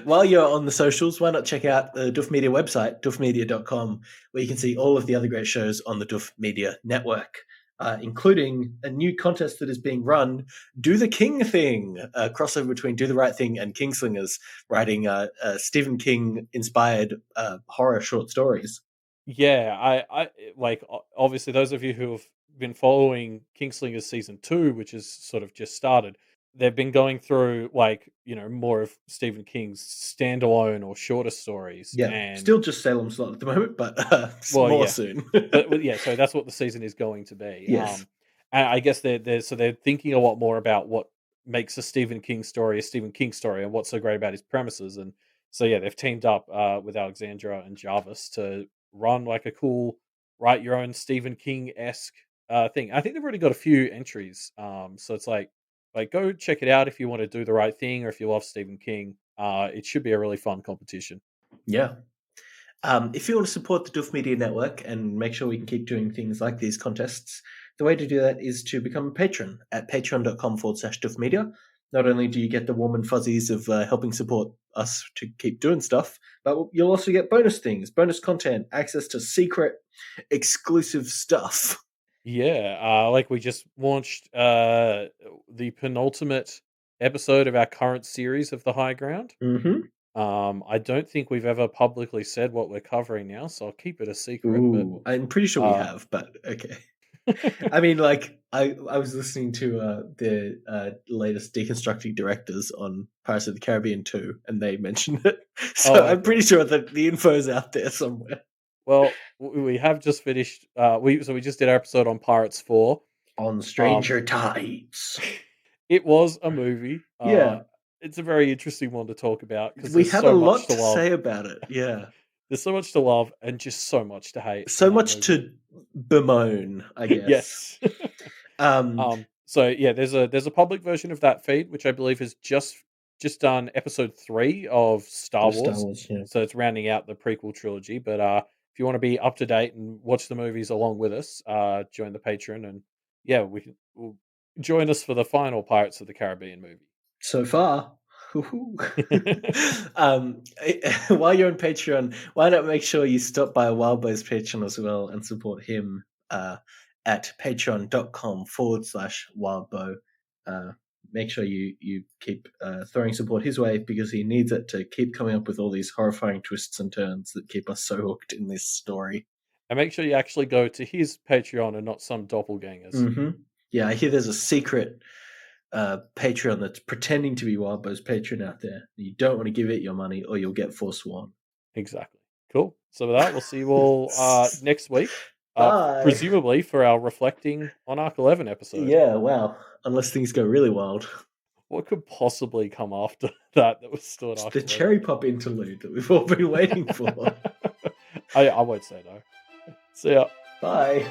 While you're on the socials, why not check out the Duff Media website, duffmedia.com, where you can see all of the other great shows on the Duff Media network, including a new contest that is being run, Do the King Thing, a crossover between Do the Right Thing and Kingslingers, writing Stephen King inspired horror short stories. Yeah, like obviously those of you who have been following Kingslingers season 2, which has sort of just started, they've been going through like, more of Stephen King's standalone or shorter stories. Yeah, And still just Salem Slot at the moment, but well, more yeah. soon. But yeah, so that's what the season is going to be. Yes. And I guess they're thinking a lot more about what makes a Stephen King story and what's so great about his premises. And so yeah, they've teamed up with Alexandra and Jarvis to run like a cool write your own Stephen King esque thing. I think they've already got a few entries. So it's like go check it out if you want to do the right thing or if you love Stephen King. It should be a really fun competition. Yeah. If you want to support the Duff Media Network and make sure we can keep doing things like these contests, the way to do that is to become a patron at patreon.com/Duff Media. Not only do you get the warm and fuzzies of helping support us to keep doing stuff, but you'll also get bonus things, bonus content, access to secret, exclusive stuff. Yeah, like we just launched the penultimate episode of our current series of The High Ground. Mm-hmm. I don't think we've ever publicly said what we're covering now, so I'll keep it a secret. But Ooh, I'm pretty sure we uh, have, but okay. I mean, like I was listening to the latest deconstructing directors on Pirates of the Caribbean 2, and they mentioned it. So Oh, I'm okay. pretty sure that the info's out there somewhere. Well, we have just finished. We just did our episode on Pirates 4. On Um, Stranger Tides. it was a movie. Yeah, It's a very interesting one to talk about because we there's have a so much lot to to love. say about it. Yeah, There's so much to love and just so much to hate in so that much movie. to bemoan, I guess. Yes. Um, So yeah, there's a public version of that feed which I believe has just done episode 3 of Star Star Wars. Wars. Yeah. So it's rounding out the prequel trilogy. But if you want to be up to date and watch the movies along with us, join the Patreon and yeah, we'll join us for the final Pirates of the Caribbean movie. So far. While you're on Patreon, why not make sure you stop by Wildbow's Patreon as well and support him at patreon.com/wildbow. Make sure you keep throwing support his way because he needs it to keep coming up with all these horrifying twists and turns that keep us so hooked in this story. And make sure you actually go to his Patreon and not some doppelgangers. Yeah, I hear there's a secret Patreon that's pretending to be Wildbow's Patreon out there. You don't want to give it your money or you'll get forsworn. Exactly. Cool. So with that, we'll see you all next week. Bye. Presumably for our reflecting on Arc 11 episode. Yeah, wow. Unless things go really wild. What could possibly come after that was still an It's Arc the 11? cherry pop interlude that we've all been waiting for. I won't say no. See ya. Bye.